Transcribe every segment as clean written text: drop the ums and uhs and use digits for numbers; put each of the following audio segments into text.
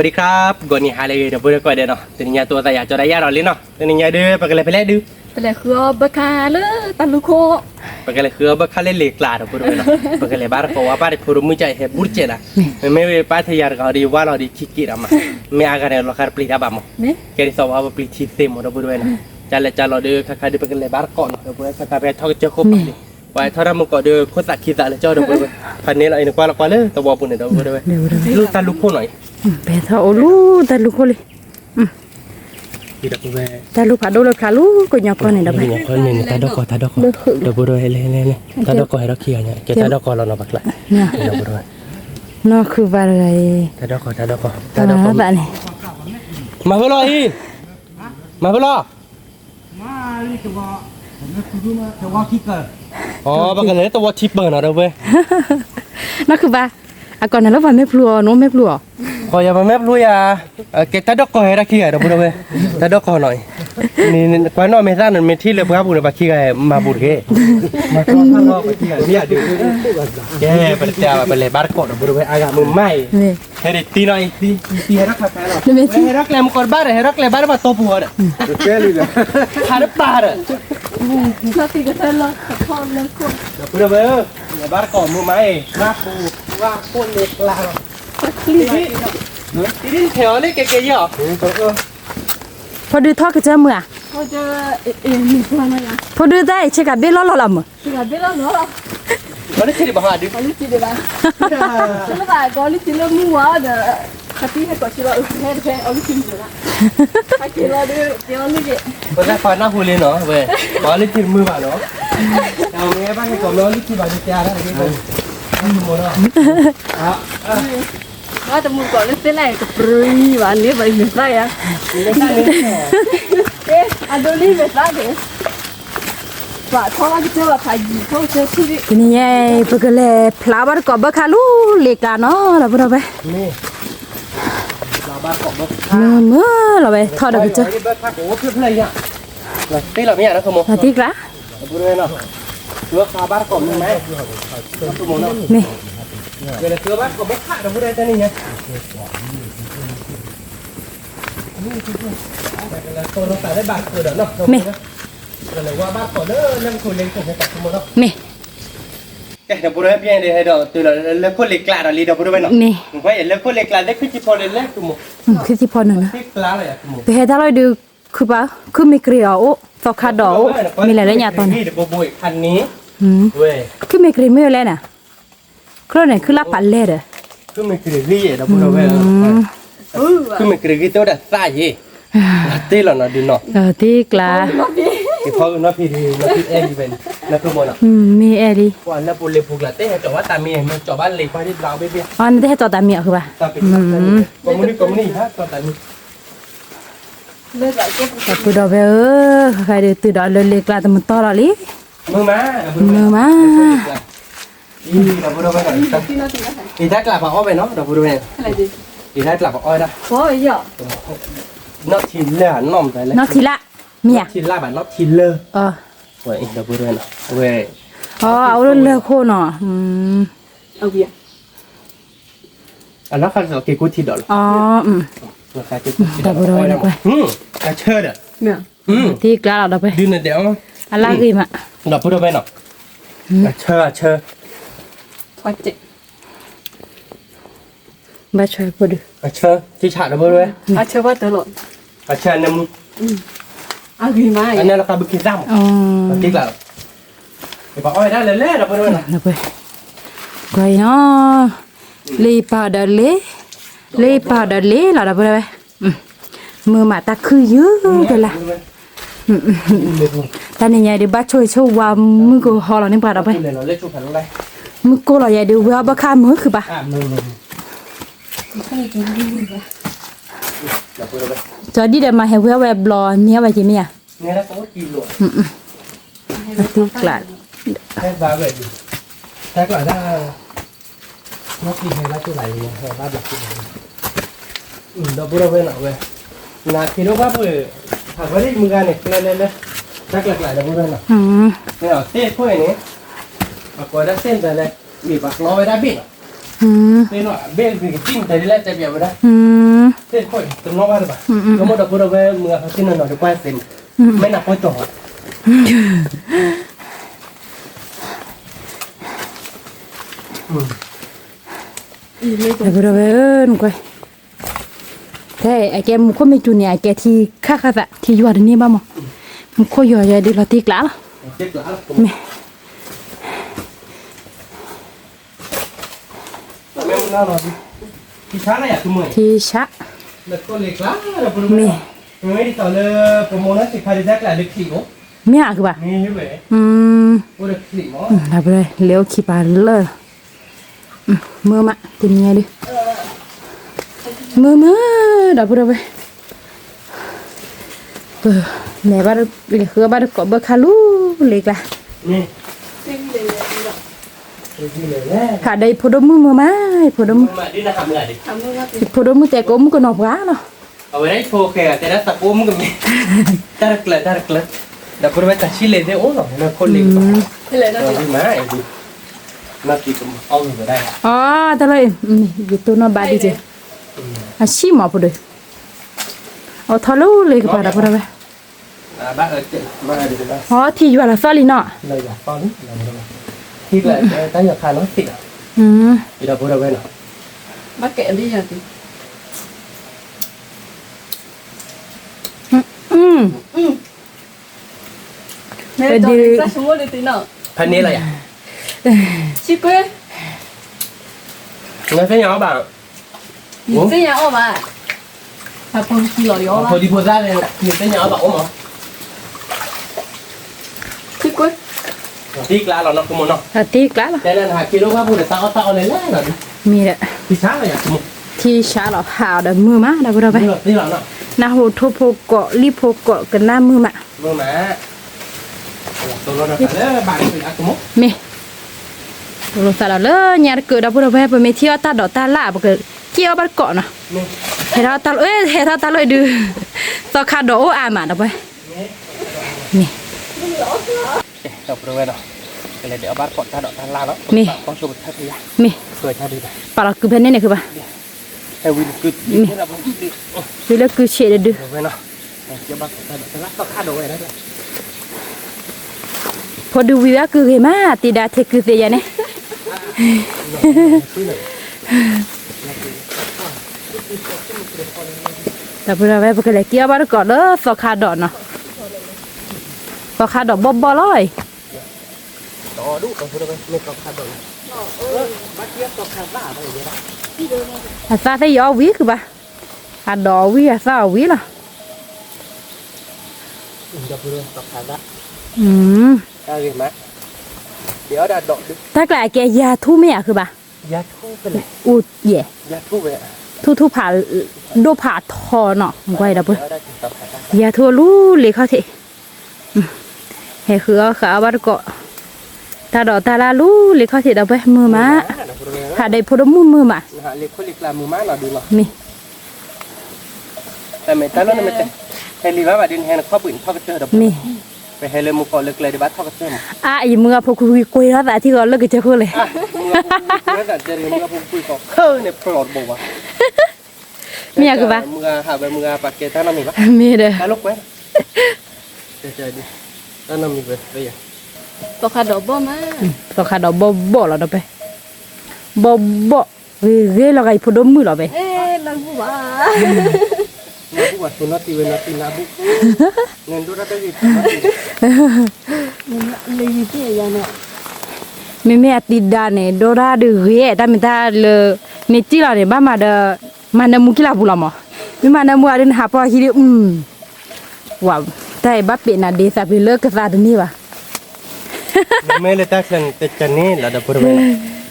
สวัสดีครับก่อนนี้หาอะไรเดี๋ยวพูดก่อนเดี๋ยวเนาะตัวนี้ตัวแต่อยากจะได้ยาเราลิ้นเนาะตัวนี้เด้อไปกันเลยไปแล้วดูไปเลยคือบักคาเลยตันลูกโคไปกันเลยคือบักคาเล่เล็กลาเดี๋ยวพูดไปเนาะไปกันเลยบ้านเราว่าบ้านพูดมือใจเห็บบุญเจนะไม่ป้าทยารก็ดีว่าเราดีคิกิรามาไม่อาการเราคาร์ปลีดาบามแค่ที่สอบว่าปลีชิเต็มเราพูดไปเนาะจัลเราเด้อค่าๆเดี๋ยวไปกันเลยบ้านก่อนเดี๋ยวพูดค่าๆไปทอดเจ้าคบดิไว้ถ้าเรามึงก็เด้อโคตรคิดอะไรเจ้าเดี๋ยวพูดไปคันนี้เราเองกว่าเรากว่าเลยตัวปุ่นเดี๋ยวพูดไปลูกตาลูกพ่อหน่อยไปเท่าลูตาลูกคนเลยตาลูกผาดูเลยค่ะลูกก็ยังคนนี่ดับไปคนนี่ตาดอกเดี๋ยวพูดไปเลยตาดอกให้เราเคลียร์เนี่ยเกตาดอกเราเนาะบักละเดี๋ยวพูดไปเนาะคือว่าอะไรตาดอกแบบนี้มาเพื่อรออีมาเพื่อรอมาลิตัวผมจะคุยมาตัวคิกเกอร์อ๋อบักกันเลยตัวทิปเปอร์เนาะเดี๋ยวไปนั่นคือว่าก่อนนั้นเราไม่พลัวน้องไม่พลัวขออย่ามาแม่พลุยเกตาดอกให้เราเคลียร์เดี๋ยวพูดไปตาดอกหน่อยนี่กว่าน้องไม่ทราบนั่นไม่ที่เลยพวกบุญบักขี้ไงมาบุญเก้มาข้างนอกบักขี้ไงเนี่ยดูแกไปเจ้าไปเลยบ้านก่อนเดี๋ยวพูดไปอากาศมึงไม่ให้ได้ตีหน่อยตีให้รักแฟนหน่อยให้รักเลยมึงก่อนบ้านให้รักเลยบ้านมาโตปัวเด้อแกเลยหาได้ปลาเด้อเราตีกันแล้วพร้อมแล้วคนเดี๋ยวพูดไปบ้านก่อนมึงไม่รักปูว่าคนเล็กลาตีดินแถวนี่เก๋ๆเหรอพอดูทอดก็จะเมื่อพอจะมีพลังงานพอดูได้เช็คกับเบลล์เราละมั้งเช็คกับเบลล์เราวันนี้ที่บ้านดิวันนี้ที่บ้านแล้วก็ก่อนที่เรามีว่าเดี๋ยวขับที่ให้ก่อนที่เราให้แฟนเอาลูกชิ้นอยู่นะให้ที่เราดูเดี๋ยวนี่วันนี้ฟ้าหน้าหูเลยเนาะเว้ยตอนนี้ที่มือบ้านเนาะเอาเงี้ยบ้านให้ก่อนเราลูกที่บ้านจะจ้าได้ไหมไม่รู้เนาะว่าแต่มึงก่อนเล่นเส้นไหนกับปรีวันนี้ไปเหมือนไรอ่ะอันนี้เหมือนไรเด็กว่าเขาว่าจะว่าพายีเขาจะที่นี่ไงพวกเลยพลาบาร์กอบบักคาลูเล็กกันเนาะเราพูดไปนี่ลาบาร์กอบบักเมื่อเราไปทอดเราไปเจอนี่บักคาโอ้เพื่อนอะไรอ่ะตีเราไม่อยากนะขโมยตีกละพูดเลยเนาะเลือกลาบาร์กอบไหมขโมยเนาะนี่เดี๋ยวเสือบ้านก็ไม่ขาดเราพูดได้แต่นี่ไงแต่ตัวเราแต่ได้บาทตัวเดียวเนาะไม่แต่เลยว่าบ้านก่อนเนอะเรื่องคนเลี้ยงคนให้ตัดสมมุติเนาะไม่เดี๋ยวพูดให้พี่เดี๋ยวให้เราตัวเราเรื่องคนเลี้ยงกล้าเราลีเดี๋ยวพูดไปเนาะนี่ผมว่าเรื่องคนเลี้ยงกล้าเล็กขึ้นที่พอเลยเล็กตัวหมูขึ้นที่พอหนึ่งนะที่กล้าเลยอะตัวหมูไปให้ถ้าเราดูคือปะคือไม่เกลียวต่อขาดอกมีอะไรเนี่ยตอนนี้เดี๋ยวบุยคันนี้เว้ยคือไม่เกลียวไม่อะไรน่ะคราวไหนคือลาปันเล่เด้อคือไม่เกลียวยี่เราพูดเอาไว้คือไม่เกลียวยี่ตัวเด็ดซ่ายี่ตีเราเนาะดูเนาะตีกลาที่พ่อเนาะพี่ดีเนาะพี่เอ็นเป็นนักขโมยเนาะมีเอดีวันนั้นปุ่นเล็บผูกละเต้แต่ว่าตามีมันจอบ้านเล็กไปที่เราเบี้ยอ๋อนี่ได้จอตามีคือป่ะกมุนี่ฮะจอตามีเลือกเก็บแต่ปูดอกใครเดือดตื่นดอกเล็กๆแต่มันโตแล้วลิมือมาอีเราพูดเอาไปก่อนอีได้กลับมาอ้อยไปเนาะเราพูดเอาไปอีได้กลับมาอ้อยนะโอ้ยอ่ะนอกทินเลยน้อมใจเลยนอกทิละมีอ่ะทินละแบบนอกทินเลยเว้ยเราพูดเอาเนาะเว้ยเอาเรื่องโคเนาะเอาเบียร์อันนั้นเขาเกี่ยวกับทินดอกราคาจะแต่พูดเอาไปกระเชิดอ่ะเนี่ยที่กล้าเราไปดูหน่อยเดี๋ยวอะไรกี่มาเราพูดเอาไปเนาะกระเชิดว่าเจ็บบ้าช่วยพูดดูเชิญที่ฉาดเราพูดด้วยเชื่อว่าตลอดเชิญน้ำกี่ไม้อันนี้เราการบุกขึ้นซ้ำติ๊กแล้วเดี๋ยวบอกอ้อยได้เลยเราพูดด้วยนะเราไปไกลเนาะลีปาดัลเล่เราพูดไปมือมาตาคือเยอะเลยล่ะตอนนี้ยายเดี๋ยวบ้าช่วยว่ามือกูห่อเราเนี่ยปาเราไปมือกูเรายายเดี๋ยวว่าบ้าข้ามือคือปะจอดีเดี๋ยวมาเห็นว่าแบบบลอเนี้ยไปกี่เมียเนี่ยแล้วก็กินหลวงตีกลัดแค่บ้าแบบแค่กลัดได้เมื่อกี้ให้รัดตัวไหลเนี่ยให้รัดแบบตัวไหนเราพูดเอาไว้หน่อยเว้ยนาทีรู้ว่าเพื่อหากว่าได้มือกันเนี่ยเลยจักหลายเราพูดเอาหน่อยเนี่ยเส้นพวกนี้ปากกาได้เส้นแต่เลยมีปากล้อไว้ได้บิด Thế nó bên thì cái chim thấy lên tại vì vậy đó. Thế thôi, tôi nói ba được bà. Nó một đợt vừa về mưa xin nó được qua xem. Mấy nào coi tổ. Để vừa về ơn quay. Thế ai kem có mấy chú nhà ai thì khác khác vậy thì vừa đến niêm bao mà có vừa đi là tiếc lắm. Tiếc lắm. Mẹ nào rồi? Thì sáng này à tụi mình. Thì sáng. Được con lệch lắm là vừa về. Mới đi tàu là promo nó chỉ khai ra là được khỉ không? Mẹ à các bạn. Mẹ như vậy. Ủa được khỉ mà. Là vừa liệu khi bà lơ. Mưa mặn tìm nghe đi. Mưa đã vừa về. Mẹ bắt được khứa bắt được có bơ khá lú lệch là. Nè. Cả đây phô đô mưa má phô đô mưa. Mà đi là hầm lại đi. Phô đô mưa tè có một cái nọc gá nó. Ở đấy phô kìa, thế đó tập ôm cái gì? Ta rực lệ. Đã vừa về ta chỉ lên thế ốm rồi, nó khôn lên. Thế là nó Rồi đi má ấy đi. Nó chỉ cũng ông ở đây. Ta lại tôi nó ba đi chứ. Xí mà phô đô. Thọ lâu lấy cái bà đã phô đô về. Bác ở mà đi đó. Thì vừa là sao lì nọ. Đây là con. Thì lại ta nhập khai nó thịt. Thì đâu vừa về nào. Bác kệ đi rồi thì. Mẹ cho mình ra xuống đi tí nào. Phần này là à? Chị quên. Nó phải nhỏ bảo. Cái nhà ôm à. Thật không chỉ lòi gió Thôi đi mua ra này, nhìn cái nhỏ bảo mà. Chị quên. Tiếc là nó không muốn nó. Tiếc lắm. Thế nên 2 kg vừa để tao lên lá rồi. Mì đấy. Thì sáng rồi à? Thì sáng là hào đã mưa má đã vừa đâu vậy. Đi là nó. Na hồ thô phô cọ li phô cọ cái nam mưa mà. Vâng mà. Tôi nói là bạn phải ăn mốc. Mì. Rồi sao là lỡ nhà cửa đã vừa đâu về bởi mẹ thiêu ta đỏ ta lạ bởi cái kia bắt cọ nè. Thế đó ta lợi đưa. Sao khá đổ mà đâu vậy. Mì. Đọc rồi nào. Cái này để bắt cọ ta đỏ ta la đó. Mì. Con số thật đi. Mì. Cười cha đi này. Bảo là cứ bên này cứ bà. Theo Win cứ đi là không đi. Vì là cứ chạy được. Rồi nào. Cho bắt cọ ta đỏ ta la tao khá đồ này đấy. Phô đu vì cứ ghê má thì đã thấy cứ thế này. Ta vừa ra về cái này kia bắt cọ đó phô khá đỏ nè. Phô khá đỏ bò bò rồi. Đó đủ rồi rồi mình có khá đồ. Bắt kia có khá vả rồi đấy. Sao thấy gió quý cứ bà. Đỏ quý sao quý là. Đọc rồi có khá vả. Ta ghê má. Đéo đã đọ được. Tác lại cái già thu mẹ cứ bà. Giá thu cái này. Dạ. Giá thu vậy ạ. Thu phá đô phá thò nọ quay đâu bữa. Già thu lú lì khó thị. Hệ khứa khá bắt cọ. Ta đỏ ta la lú lì khó thị đâu bữa mưa má. Hạ đây phô đô mưa mà. Hạ liệt có liệt là mưa má nào được rồi. Mì. Tại mẹ ta nói là mẹ hay liệt má bà điên hay là khó bửn thoát cái chơi đâu. Mì. Phải hay lên một cọ lực lại để bắt thoát cái chơi. Ý mưa phô quỳ đó tại thì gọi lực cái chơi khô này. Mưa cả trên mưa phun quỳ cọ khơ này plọt bầu à. Mẹ cứ bà. Mưa hạ về mưa bạc kia ta nằm mình bắt. Mì đây. Ta lúc quét. Chơi đi. Ta nằm mình về bây giờ. Có khá đổ bom á. Có khá đỏ bò là đâu bê. Bò. Vì ghê là cái phô đô mưa là bê. Ê, là vụ bà. Nó cũng là nó tì về nó tì nà bụng. Nên tôi đã tới gì. Lấy gì thế vậy nè. Mẹ tidak nih, dora de ghé, ta mình ta le, mẹ chỉ là này ba mà de, mana mungkin lah pula mah. Mana mu ada apa hidup, wow, tay ba pe na desa bila ke sada ni ba. Mẹ là ta cần tết chân này là đập bờ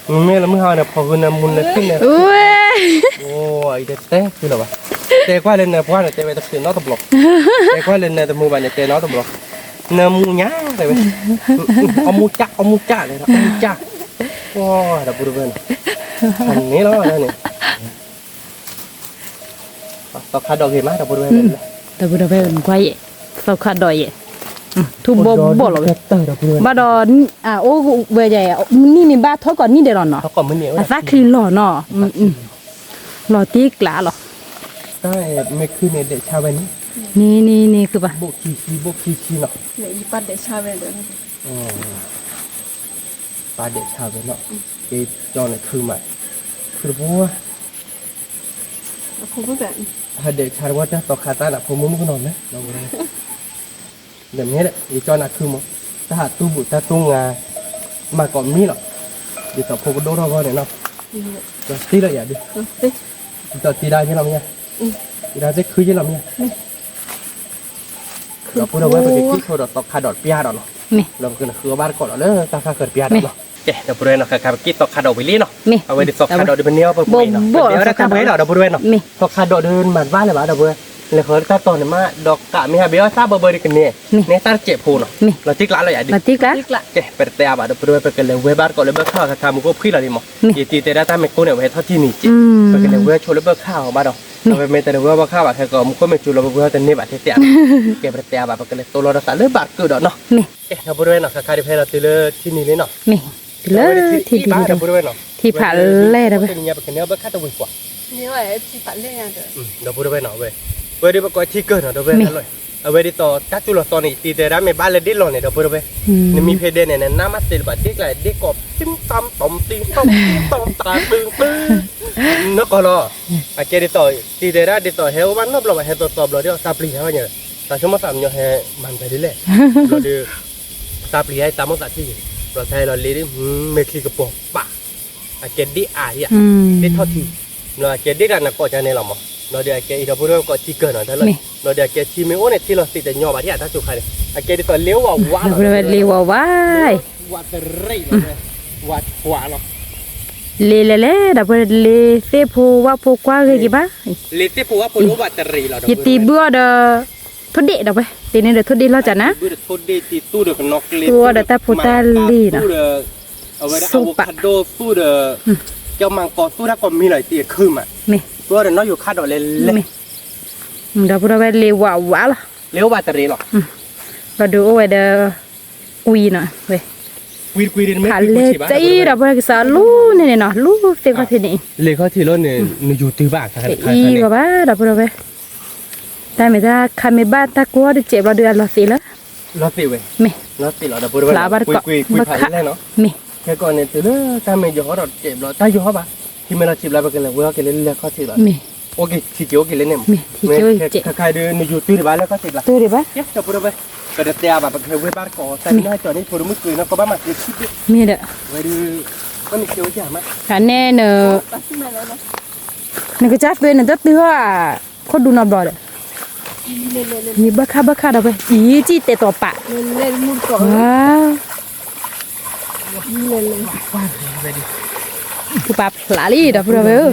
mẹ là mới hỏi là phò gần là muốn là tin nè. Ui, Ôi, đây té chứ là ba. Té qua lên là qua là té về tập sự nó tập lộc. Té qua lên là tập mua bài này té nó tập lộc. Nè mua nhá đây vậy. Ông mua chả này, ông mua chả. Wow, đập bờ này. Anh này đó này. Tao khá đòi gì má đập bờ này. ta bữa về quay vậy, sao khá đòi vậy. ทุบบ่หรอ เตอร์ดอกเพื่อน บ้าดอนโอ้เบอร์ใหญ่นี่บ้าทอก่อนนี่เดี๋ยวเนาะ เขาก็มันเหนียว สักคลีหล่อเนาะหล่อตีกล้าหรอ ใช่ไม่คือในเด็กชาวนี้ นี่คือป่ะ โบกีเนาะ 내 이빨 내 샤벨을 ปลาเด็กชาวเนาะไอ้จอนคือใหม่คือเพราะว่า 보고가 ถ้าเด็กชาวว่าจะต่อขาตาหนักผมมึงก็นอนนะเราเลยแบบนี้แหละไอ้จอนคือมั้งถ้าหาตู้บุตรตู้งามาก่อนนี้หรอกเดี๋ยวต่อผมก็โดนเราก่อนเนาะจะตีละอย่างดิ 네 จะตีได้ใช่ไหมเนี่ยตีได้จะคือใช่ไหมเนี่ยเราพูดเอาไว้เป็นที่เขาดอกขาดอกปียดอกเนาะ นี่ เราคือคือบ้านก่อนเนาะตาขาเกิดปียดเนาะเดี๋ยวบริเวณเนาะขากิตอกขาดอกวิลี่เนาะเอาไว้ดิตอกขาดอกดิเป็นเนี้ยไปปุยเนาะเดี๋ยวเราทำไว้เนาะบริเวณเนาะตอกขาดอกเดินหมันบ้านเลยบ้านเราเบื่อเลยเขาตัดตอนเนี่ยมาดอกกะมีฮะเบี้ยซาเบอร์ดิกันเนี่ยเนี่ยตัดเจ็บพูเนาะเราติ๊กละเราอย่าดิ มาตีกล้า 띠클라 เจ๊เปิดเตะบ้านบริเวณไปกันเลยเว้บ้านก่อนเลยเบื่อข้าวทำก็พี่เราดิมั้งยี่ตีเตะได้ตามเมกูเนี่ยเว้เท่าที่นี่เจ๊ไปกันเลยเว้ชวนเลยเบื่อข้าวบ้านเราเราไปเมตแต่เว้ว่าข้าวแบบแค่ก็มันก็ไม่จูเราเบื่อแต่เนี่ยแบบเตะเก็บเตะบ้านไปกันเลยตัวเราสารเลยบาดเกิดเนาะ นี่ เอ๊ะเราบริเวณเนาะคาดิเพลตีเลยที่นี่เลยเนาะ นี่เลยที่ดี เราบริเวณเนาะ ที่ผ่าเล่ได้ไหม เป็นยังไงเป็นเนี้ยเบื่อข้าวตัวกว่า 니와 앱지 발레야 돼 เราบริเวณเนาะเว้ยเว้ยดิบก็ที่เกิดเนาะเราเว้ยนั่นเลยเอาเว้ยดิต่อจักจุลตอนนี้ตีเตะได้ไม่บ้านเลยดิลอนเนี่ยเราบริเวณนี่มีเพดเนี่ยน้ำมันติดแบบดิกเลยดิกบจิ้มตำต่อมตีต่อมต่อมตาตึงนักก็รออาเจดิต่อตีเตะได้ดิต่อเฮลวันนบเราเฮตัวสอบเราเดี๋ยวซาปลีเขาเนี่ยแต่ชั่วโมงสามเนี่ยเฮมันไปดิเลยเราดูซาปลีให้ตามมาสักที่เราใช้เราเลี้ยงไม่ขี้กระป๋องปะอาเจดิอาเนี่ยดิทอดทีเราอาเจดิกันนะก็จะในเรามั้งเราเดี๋ยวอาเจอีเราพูดว่าก็ที่เกิดหน่อยเท่านั้นเราเดี๋ยวอาเจที่ไม่โอ้เนี่ยที่เราติดแต่ยอมาที่อาจจะจุกใครอาเจดิต่อเลี้ยวว่าว้า บริเวณเลี้ยวว้าย วัดไรเลยวัดขวาเนาะ เดับเบิลเลเซโพว่าโพกว่าเลยกี่บ้า เลติปัวปลุวัดไรเรา ยี่ตีเบื่อเด้อทุเดะดับไปตีนี่เด้อทุเดะเราจัดนะ บูดทุเดติตู้เด็กนกเล ตัวเด้อตาพุตาลีนะ เอาไว้อะโวคาโดตู้เด้อเจ้ามังกรตู้ถ้าก็มีหลายตีขึ้นอ่ะ นี่ ตัวเด้อน้อยอยู่คาดอกเล่น ดับเบิลเลว้าวว้าละ เลี้ยววัดไรหรอ เราดูเอาไว้เด้อกุยหน่อยเว้ย คุยเดินไม่ ผ่านเลใจดับเบิลกิสาลูเนี่ยเนาะลูเต็มที่นี่ เลยเขาที่รถเนี่ยอยู่ตีบ้านกัน อีบ้าดับเบิลเว้ยแต่ไม่ได้คาเมบ้าตะกัวเดือเจ็บเราเดือดเราสิละ รถติเว้ย ไม่ รถติเราดับเบิลเว้ยคุยผ่านเลยเนาะ ไม่ แค่ก่อนเนี่ยตื่นเลยถ้าไม่ยอดเจ็บเราถ้ายอดปะที่ไม่เราจีบเราไปกันเลยเว้ยกันเล่นเขาจีบเรา ไม่ โอเคที่เกี่ยวกันเล่นเนี่ย ไม่ที่เกี่ยวเจ็บ ใครเดินอยู่ตีบ้านแล้วก็จีบเรา ตัวดิบ้า เยอะจะพูดไปก็เดี๋ยวแบบเคยเว้ยบ้านก่อแต่หน้าจอนี่โทรมือคืนนะก็บ้านมาคิด มีเด้อ ไว้ดูก็มีเกี่ยวกับมั้ย ขันแน่เนอะ 빠스멜로나 นี่ก็จัดเป็นนั่นตัวตัวคนดูนอบดอเลยนี่บ้าค่าดับไปอีจีเตะตัวปะ 렐렐 물거 ว้าว 렐렐 คือปลาพลาลี่ดับเบิลเวล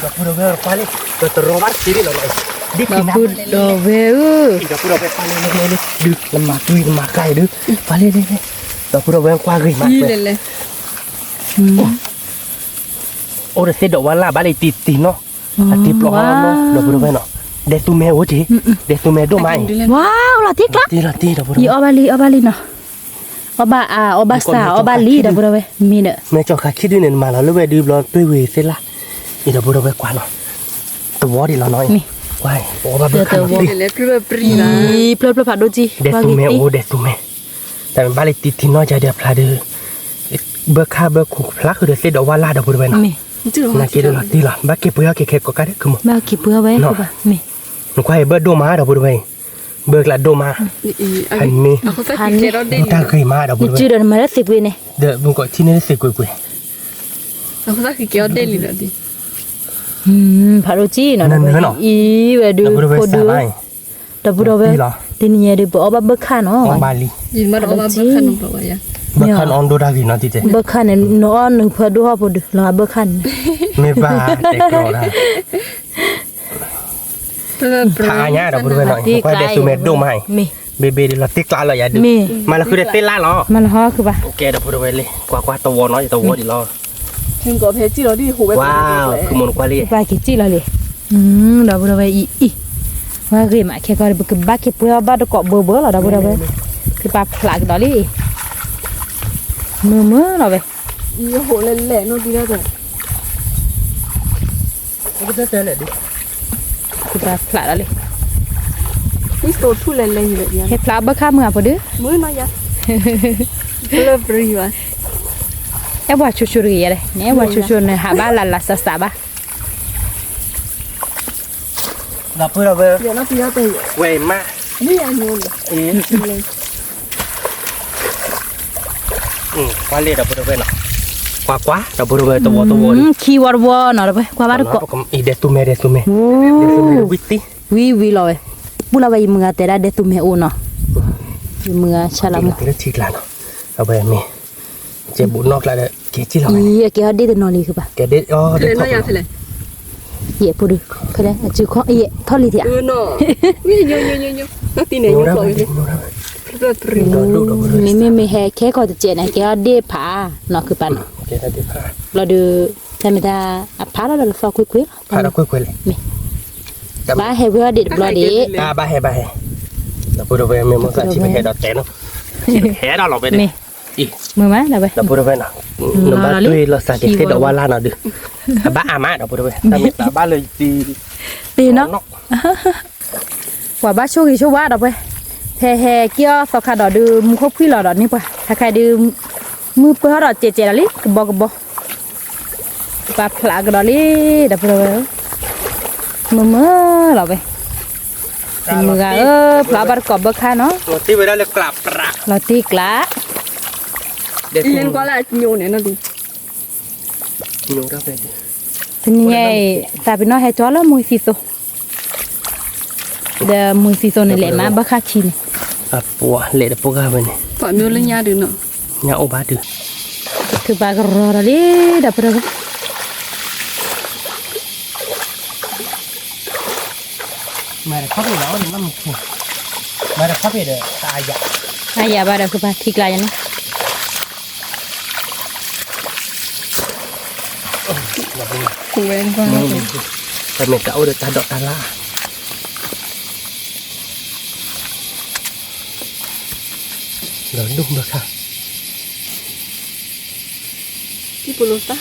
ก็พูดไปไปเลยก็ตรวจที่นี่เราเลยดิ ดั กิ บ นน้ำ เบิลเวล ก็พูดไปเลยดึกลำบากดุยลำบากไก่ดึกไปเลยก็พูดไปกว้างเลยมากเลย 렐렐 โอ้เด็ดดอกว่าลาบ้านเลยติดเนาะติดปลอกเนาะเราพูดไปเนาะเด็ดตัวแม่โอ้จีเด็ดตัวแม่ดูไหม ว้าวล่ะที่กลัก ตีเราพูด อีอบาลีเนาะอบาสาอบาลีดับเบิลเวลมีเนอะ แม่จอขาคิดด้วยเนี่ยมาแล้วเลยเว้ยดูบอลด้วยเวเสร็จละอีเราพูดไปกว่าเนาะตัวดีเราหน่อยว้ายโอ้บ้าเบื่อขันตี 렐렐 프로 프리나 อีเพลเพลผัดดูจี เด็ดตัวแม่โอ้เด็ดตัวแม่แต่บ้านเลยติดที่น้อยใจเดียบพลาดื้อเบื่อข้าเบื่อขู่พลักคือเด็ดเสร็จดอกว่าลาดอกพูดไปเนาะ มี น่ากินเลยตีละบ้าเก็บเบื่อเก็บก็กันคือมั้ง บ้ากี่เบื่อไว้คือป่ะมี หนูควายเบื่อโดมาดอกพูดไปเบื่อกละโดมาอันนี้ 아코사키 게러데 ตั้งเคยมาดอกพู นี่ ดไป จืดมาแล้ว10 วิเนี่ย เดี๋ยวมึงก็ที่นี่สิกุย 아코사키 게러데리라디 ผัดดูจีเนาะอีเวดู ดอกพูดไป โค ส ดู บาย ดับเบิลเวลทีนี้ดูบอกว่าเบิกขาเนาะ ของบาลี 일말 어마 버카는 봐봐야 เบื่อคันออนดูดากินเนาะที่เจ เบิกขาเนี่ยนอนหนึ่งเพื่อดูว่าพอดูแล้วเบิกขา ไม่บ้าเด็กรอได้ถ้าอันนี้ดอกพูดไปหน่อยควายเด็ดตัวแม่โดมาให้ มี เบเบเราติ๊กลาเราอย่าดึมาแล้วคือได้เต้นล่าเนาะ มันฮอคือป่ะ โอเคเดี๋ยวพูดไปเลยกว่าตัวน้อยตัววัวดิรอ 그거 배지러디 호배 ว้าวคือมันกว่าเลย บ้ากี่จีแล้วเลยดับเบิลเวลอีว่าคือมาแค่ก็เบิกบ้ากี่เพื่อบ้าตะเกาะเบอร์แล้วดับเบิลเวล คือปลาผลักดอลี่มือเราไป อีโหเล่นๆโน่นดีแล้วแต่ ก็จะเจอเลยดิ คือปลาผลักดอลี่ นี่โตทุเล่นๆอยู่แบบนี้ เฮ็ดปลาเบ่ข้ามือพอดื้อ มือน้อยยะเลิฟรีวะ แอบว่าชุๆอะไรเนี่ยว่าชุๆเนี่ยหาบ้านละสะๆบ้า เราเพื่อเราไป เดี๋ยวน้องดีแล้วแต่ เว้ยมา นี่อันนู้น เลยว่าเรียกเราเพื่อเราไปเนาะกว่าเราเพื่อเราไปตัว คีวอร์วอเนาะไปกว่าบ้านก็ อีเดตุเม โอ้ วิติ วิเลยบุลาไปมือแต่ละเดตุเมโอเนาะมือชาลาม เลือกชีกลาเนาะเอาไปมีเจ็บบุญนอกแล้วเกจิเรา อีเกี่ยวเดตนอลีคือป่ะ แกเด็ดอ๋อ เล่นน้อยยะเล่น เย่พูดเขาได้จื้อข้อเย่ทอลีเถีย เนาะนี่เยอะๆๆๆนักตีไหน นู อยู่ นะ ก่อนเลย นูนะ เลิฟรี ไม่แฮแค่ก็จะเจนะแกเดผาเนาะคือปัน แกได้ดีพา เราดูทำไมได้ผาเราฟอคุย พาเราคุยเลย บ้าเฮเวอร์เด็ดบลอดี บาเฮเราพูดไปไม่มั่งสักชีวิตเฮดอเตนเฮดอเราไปดิอี มือไหมเราไป เราพูดไปเนาะเราบ้านด้วยเราสักเด็กดอกว่าลานาดื้อบ้าอามาเราพูดไปแต่ไม่ตาบ้านเลยตี เนาะว่าบ้าโชคดีโชคว่าเราไปแฮเกี่ยวสกัดดอดูมือคบพี่หล่อดอนี่ป่ะถ้าใครดูมือเพื่อดอเจอะไรกบอกปลาผลักดอลี่ดับไปเลยมือเราไปมือปลาบาร์กอบค่าเนาะ ตัวที่ไปได้เลยกลับปลา เราตีกละ เด็ก เล่นก็ละโยนเนี่ยนั่นดิ นูได้ไปดิ ทีนี้ไงตาเป็นน้อยแฮจอแล้วมือซีโซเดมือซีโซนี่แหละมาบักคาชิน ปัวเละปัวกันไปนี่ ฝ่ายมิวเล่นยาดื้อเนาะ เนี่ยโอบาดื้อ คือปลากรอเลยดับไปเลย มาเด็กเข้าไปแล้วนี่มันมีมาเด็กเข้าไปเด้อตายอ่ะ ayah pada ke pati klien ni คุยกันก่อน แต่ไม่เก่าเด้อตาดอกตาล่าเดี๋ยวดุ้งเด้อค่ะ ที่ปุโรตา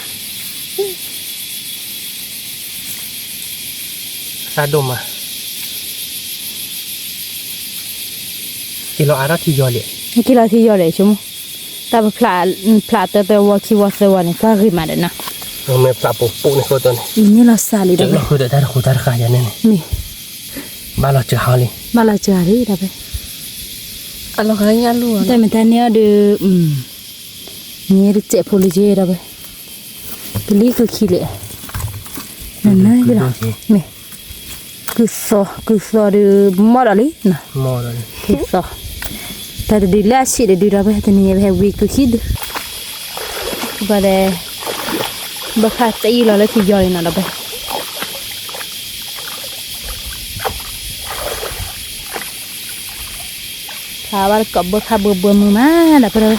ตาดมอ่ะกิโลอาราที่ยอเลย kilo ti yo le chumu ta pla te wa ki wa se wa ni ka ri ma de na เราไม่ปรับปรุงในตัวนี้ ini la sali เดี๋ da ยวเราคุยได้เราคุยได้ค่ะอย่างนี้ ni บ้านเราเจอเขาเลย mala jari da be อันเราขยันรู้ ta me ta ne de ni ri che poli je da be kili ko kile na na bi la me ku so de morali na มอเลย ku so ta de la si de da be ta ni be wi ku kid ba de ba kha tai lo la ti yo na da be Kabar kebbo kabu bumu mana bro?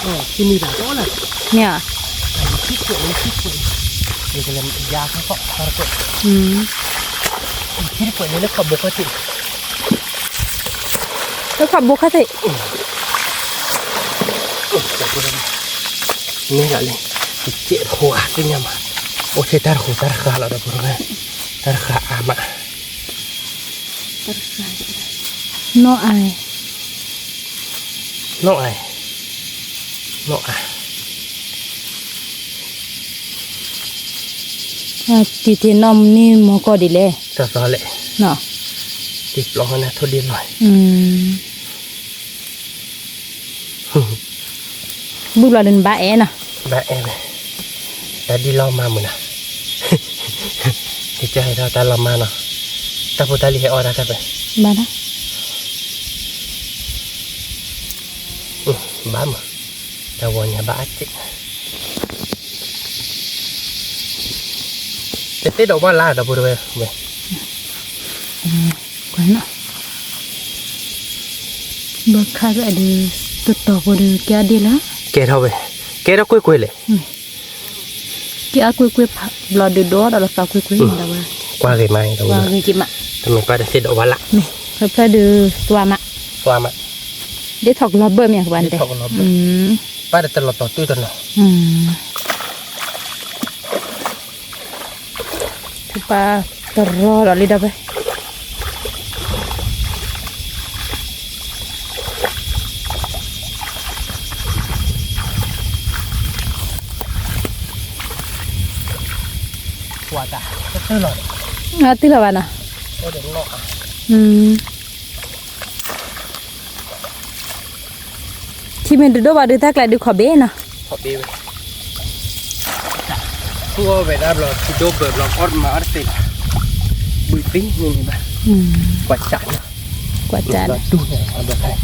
Oh, sini dah tahu lah. Nya. Sikit. Dia dalam ya kok harus. Kiri kok ni nak buka tu. Kau kabu kata? Ni lah ni. Sikit kuah tu nyama. Oh, saya taruh kalau dah pernah. Taruh amat. No ai. No ai. No ai. Titi nom ni mau kau dile. Soalnya. No. Tip long na tu dia lah. Bulan ba na. Ba Tadi lama mana? Kita ada tak lama na. Tak boleh lihat orang apa. Mana? Bama. Tawanya batik. Tete dah bala dah boleh. Mana? Bakar ada tutup boleh kaya dia lah. Kera weh. Kera kue le. Kaya kue blood the door ada tak kue dah bah. qua cái mai đâu qua người chim ạ thì mình qua để xịt đậu vắt lạ nè hơi phải đưa qua mà để thọc lọt bơm nha các bạn đây qua để tận lọt tỏi tươi nào thứ ba tờ ro đó đi đâu vậy quả ta tươi rồi tức là bạn à thì mình được đâu vào được tác lại được khỏi bé nè khỏi bé thua về đáp là thì đâu bờ là con mà ăn thịt bụi pính như này bạn quả chán tu này ăn được này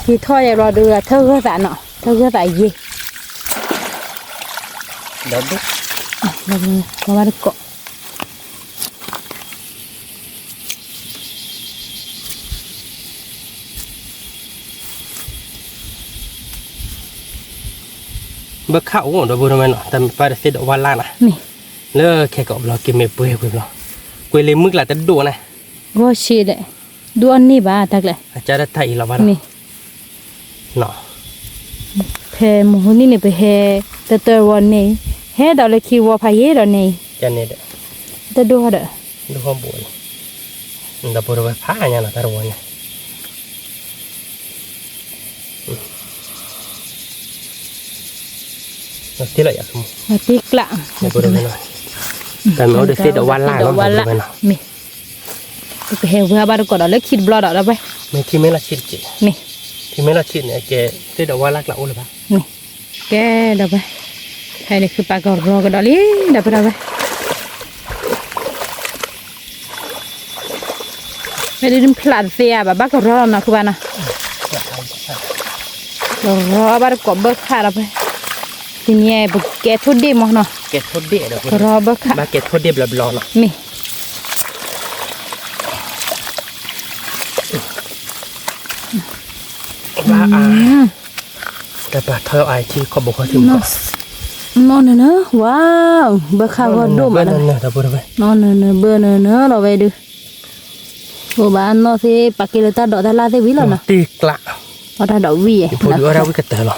thì thôi rồi được là thơ cái dạ nọ thơ cái dạ gì đó đúng nó bắt được cọ bữa khảo cũng được bữa nay nọ tầm phải xịt đậu vắt lạ nè lỡ khi cậu lo kiếm mệt bưởi lo quay lên mức là tấn đùa này vô xí đấy đùa ní bà tắc lại cha đã thấy là vắt nọ phe một hôm nayไป he tơ tơวันนี้ he đó là khi vào phải đó này cha này đấy tơ đùa đó đùa không buồn đã bữa nay phá nhà là ta rồi này nó tiếc lại không mà tiếc lạ bữa nay nóiแต่ไม่เอาเด็กเสียดอกวันล่างแล้วมันเป็นอะไร ไปเฮว่าบ้านก็ได้เล็กคิดบล็อดได้ไป ไม่ที่ไม่ละชิดจี นี่ ที่ไม่ละชิดเนี่ยแกเสียดอกวันล่างแล้วหรือเปล่า นี่แกได้ไปใครเนี่ยคือปลากระรอกระดอลี่ได้ไปได้ไปไม่ได้ดื่มพลาดเสียแบบบ้ากระรอนะคือบ้านนะรอบ้านก็เบิกขาดไปทีนี้บุกแกทุดดีมั้งเนาะ แกทดเด็ดเดี๋ยว รอเบิกขาด มาแกทดเด็ดแบบรอเนาะ นี่ ว่าแต่ปลาเท่าไอที่เขาบอกว่าถึงก่อน นอนเนอะว้าวเบิกขาดก็ดุมา นั่นน่ะแต่พูดไป นอนเนอะเบอร์เนอะเราไปดูโอ้บ้านนอสิปากกิเลตาดอกตาลาเทวิลนะ ตีกละ เอาตาดอกวี พูดว่าเราวิกเตอร์หรอ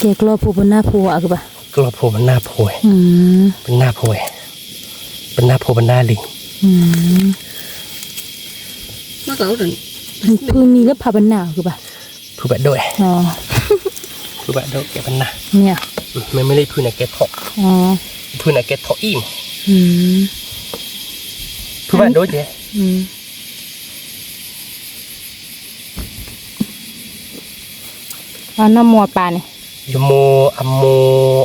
เกี่ยกลัวผู้เป็นหน้าผู้อะคือปะ กลัวผมเป็นหน้าโผล่เป็นหน้าโผล่เป็นหน้าโผล่เป็นหน้าลิง nó cỡ rồi พื้นนี้แล้วพาเป็นหน้าคือปะ พูดแบบด้วย อ๋อ พูดแบบด้วยแกเป็นหน้า เนี่ย ไม่ได้พูดในแกถก อ๋อ พูดในแกถกอิ่ม อืม พูดแบบด้วยเจ๊ เอาน้ำมัวปลาเนี่ย ยโมอัมโม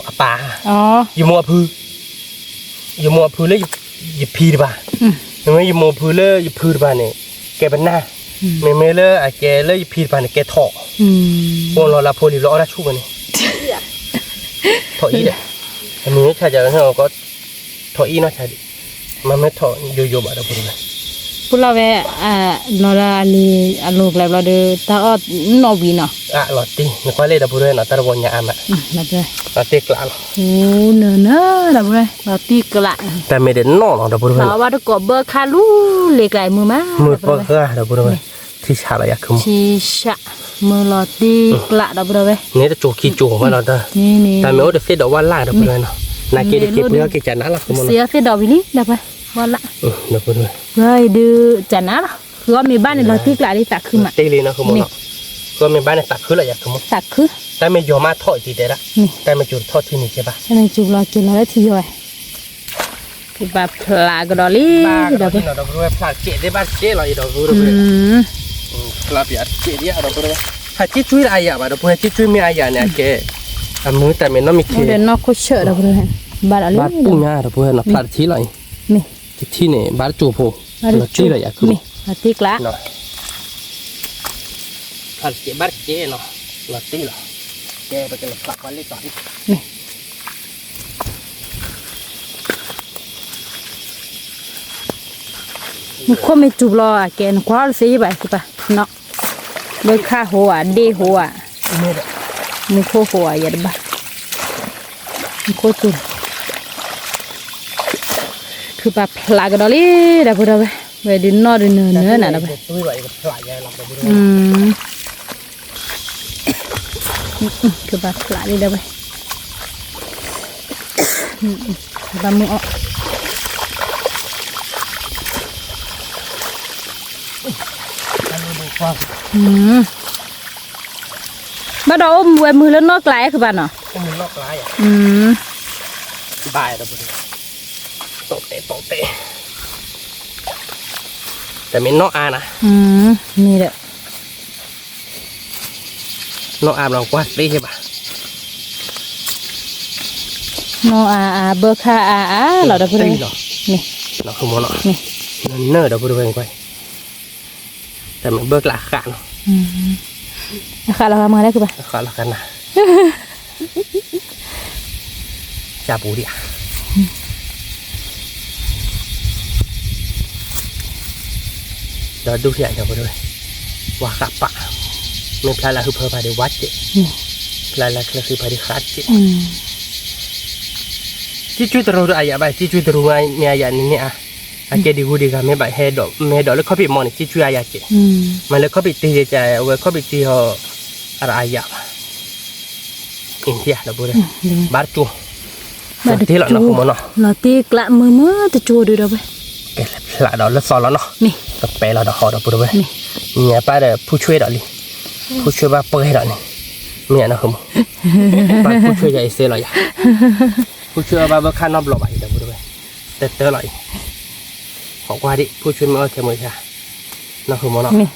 อปา อ๋อย โมอพือยโมอพือแล้วยพีดป่ะไม่ยโมพือแล้วยพืดป่ะเนี่ยแกเป็นหน้าไม่เลยอะแกเลยยพีดป่ะเนี่ยแกถอกพวกเราละพวกเราละชูกันเนี่ยถอกอีเด้อันนี้ชาจะให้เราก็ถอกอีเนาะชาดิมันไม่ถอกโยๆแบบเราพูดเลย พวกเราเว้นอราลีอลูกแล้วเราเดือตาอดนอวีเนาะ อ่ะหลอดตีไม่ค่อยเลยเราพูดเลยเนาะแต่เราวนยาอ่ะ แบบเลย เราตีกลาง โอ้เนอะเนอะแบบเลยเราตีกละ แต่ไม่ได้นอนเราพูดเลย เราว่าเราก็เบิกคาลูเล็กไหลมือมา มือเปิดก็เราพูดเลยที่ชาเราอยากขึ้น ชีชะมือเราตีกละเราไป นี่จะจูขี้จูของเราเด้อ นี่ แต่ไม่เอาเด็กเสียดอกว่าล่างเราพูดเลยเนาะนาเกลิเก็บเนื้อเกจันนั่นละคุณมัน เสียเสียดอกวิลี่เดี๋ยวไปวันละ เราพูดเลย เฮ้ยดูจันนะคือว่ามีบ้านในเราตีกละที่ตักขึ้นมา ตีเลยนะคุณมันเนาะก็มีบ้านในตักขึ้นเราอยากขึ้นมัน ตักคือ แต่ไม่ยอมมาทอดทีเดียวละแต่ไม่จุดทอดที่นี่ใช่ปะ ฉะนั้นจุกเรากินเราได้ทีย่อยคือแบบปลากระดอลี่ บ้าน เดี๋ยวไป เราพูดว่าพลาดเจ๊ได้บ้านเจ๊เราอีกเราพูดเลยพลาดอยากเจ๊เนี่ยเราพูดว่าถ้าเจ๊ช่วยอะไรอ่ะเราพูดเจ๊ช่วยไม่อะไรเนี่ยแกมือแต่ไม่น้องมีเค เดี๋ยวนอกก็เชื่อเราไปเลยบ้านอะไร บ้านปุ้งง่าเราพูดเราพลาดที่ไร นี่ ที่นี่บ้านจูโพเราที่เราอยากขึ้น นี่เราตีกละ เนาะพลาดเจ๊บ้านเจ๊เนาะเราตีเราแกไปกันหลักวันเล็กต่อที่ มันก็ไม่จุบรอแกนคว้าสีไปคือปะเนาะเบิกค่าหัวเดหัว นี่แหละ มีโคหัวอย่าดบ้า โคตรจุนคือปลาพลากระดอลี่เดี๋ยวพูดเอาไปไว้ดินนอดินเนื้อน่ะนะไป ตุ้ยไหวกับหลายอย่างหลับไปบุญ คือปลาพลานี่เดี๋ยวไปปลาหมูอ่ะมาดมเวมือแล้วนอกไกลคือบ้านเนาะ ก็มีนอกร้ายอ่ะ ม บายแล้วบุญโตเตะโตเตะแต่ไม่นอกอานะ นี่แหละ นอกอาลองกวาดได้ใช่ปะ นออาเบอร์ค่าอาเราได้พูดเลย เนาะ นี่ เราคือโมเนาะ นี่ เนื้อเดี๋ยวพูดไปไปแต่มันเบิกหลักการเนาะ ราคาเราทำมาได้คือป่ะ ขอละกันนะชาบูดิเดี๋ยวดูที่ไหนเดี๋ยวพูดไปว่าขับปะไม่พลาดละคือเพอไปได้วัดเจพลาดละคือไปได้คัดเจที่ช่วยตัวเราayah baikที่ช่วยตัวเรามีayahนี่เนี่ยaja di hudi kami baik hedok le kopi monที่ช่วยayahเจมันเลยkopiตีใจเอาไว้ kopi ตีเขาอะไรayahอินเดียนะบุญบาร์จูที่เราเนาะมันเนาะ เราตีกละมือจะจูดูเดี๋ยวไป แกหละเราเลิกสอนแล้วเนาะ นี่ ต้องไปเราเนาะเขาเนาะบุญเว้ยเนี่ยป้าเด้อผู้ช่วยเราลิผู้ช่วยบ้าเปิดให้เราเนี่ยเนี่ยนะคุณป้าผู้ช่วยจะไอเซ่เราอย่าผู้ช่วยบ้าเบิกข้านอบหลบไปเดี๋ยวบุญเว้ยเตอเราของกว่าดิผู้ช่วยมาแค่มือใช่นะคุณมันเนาะ นี่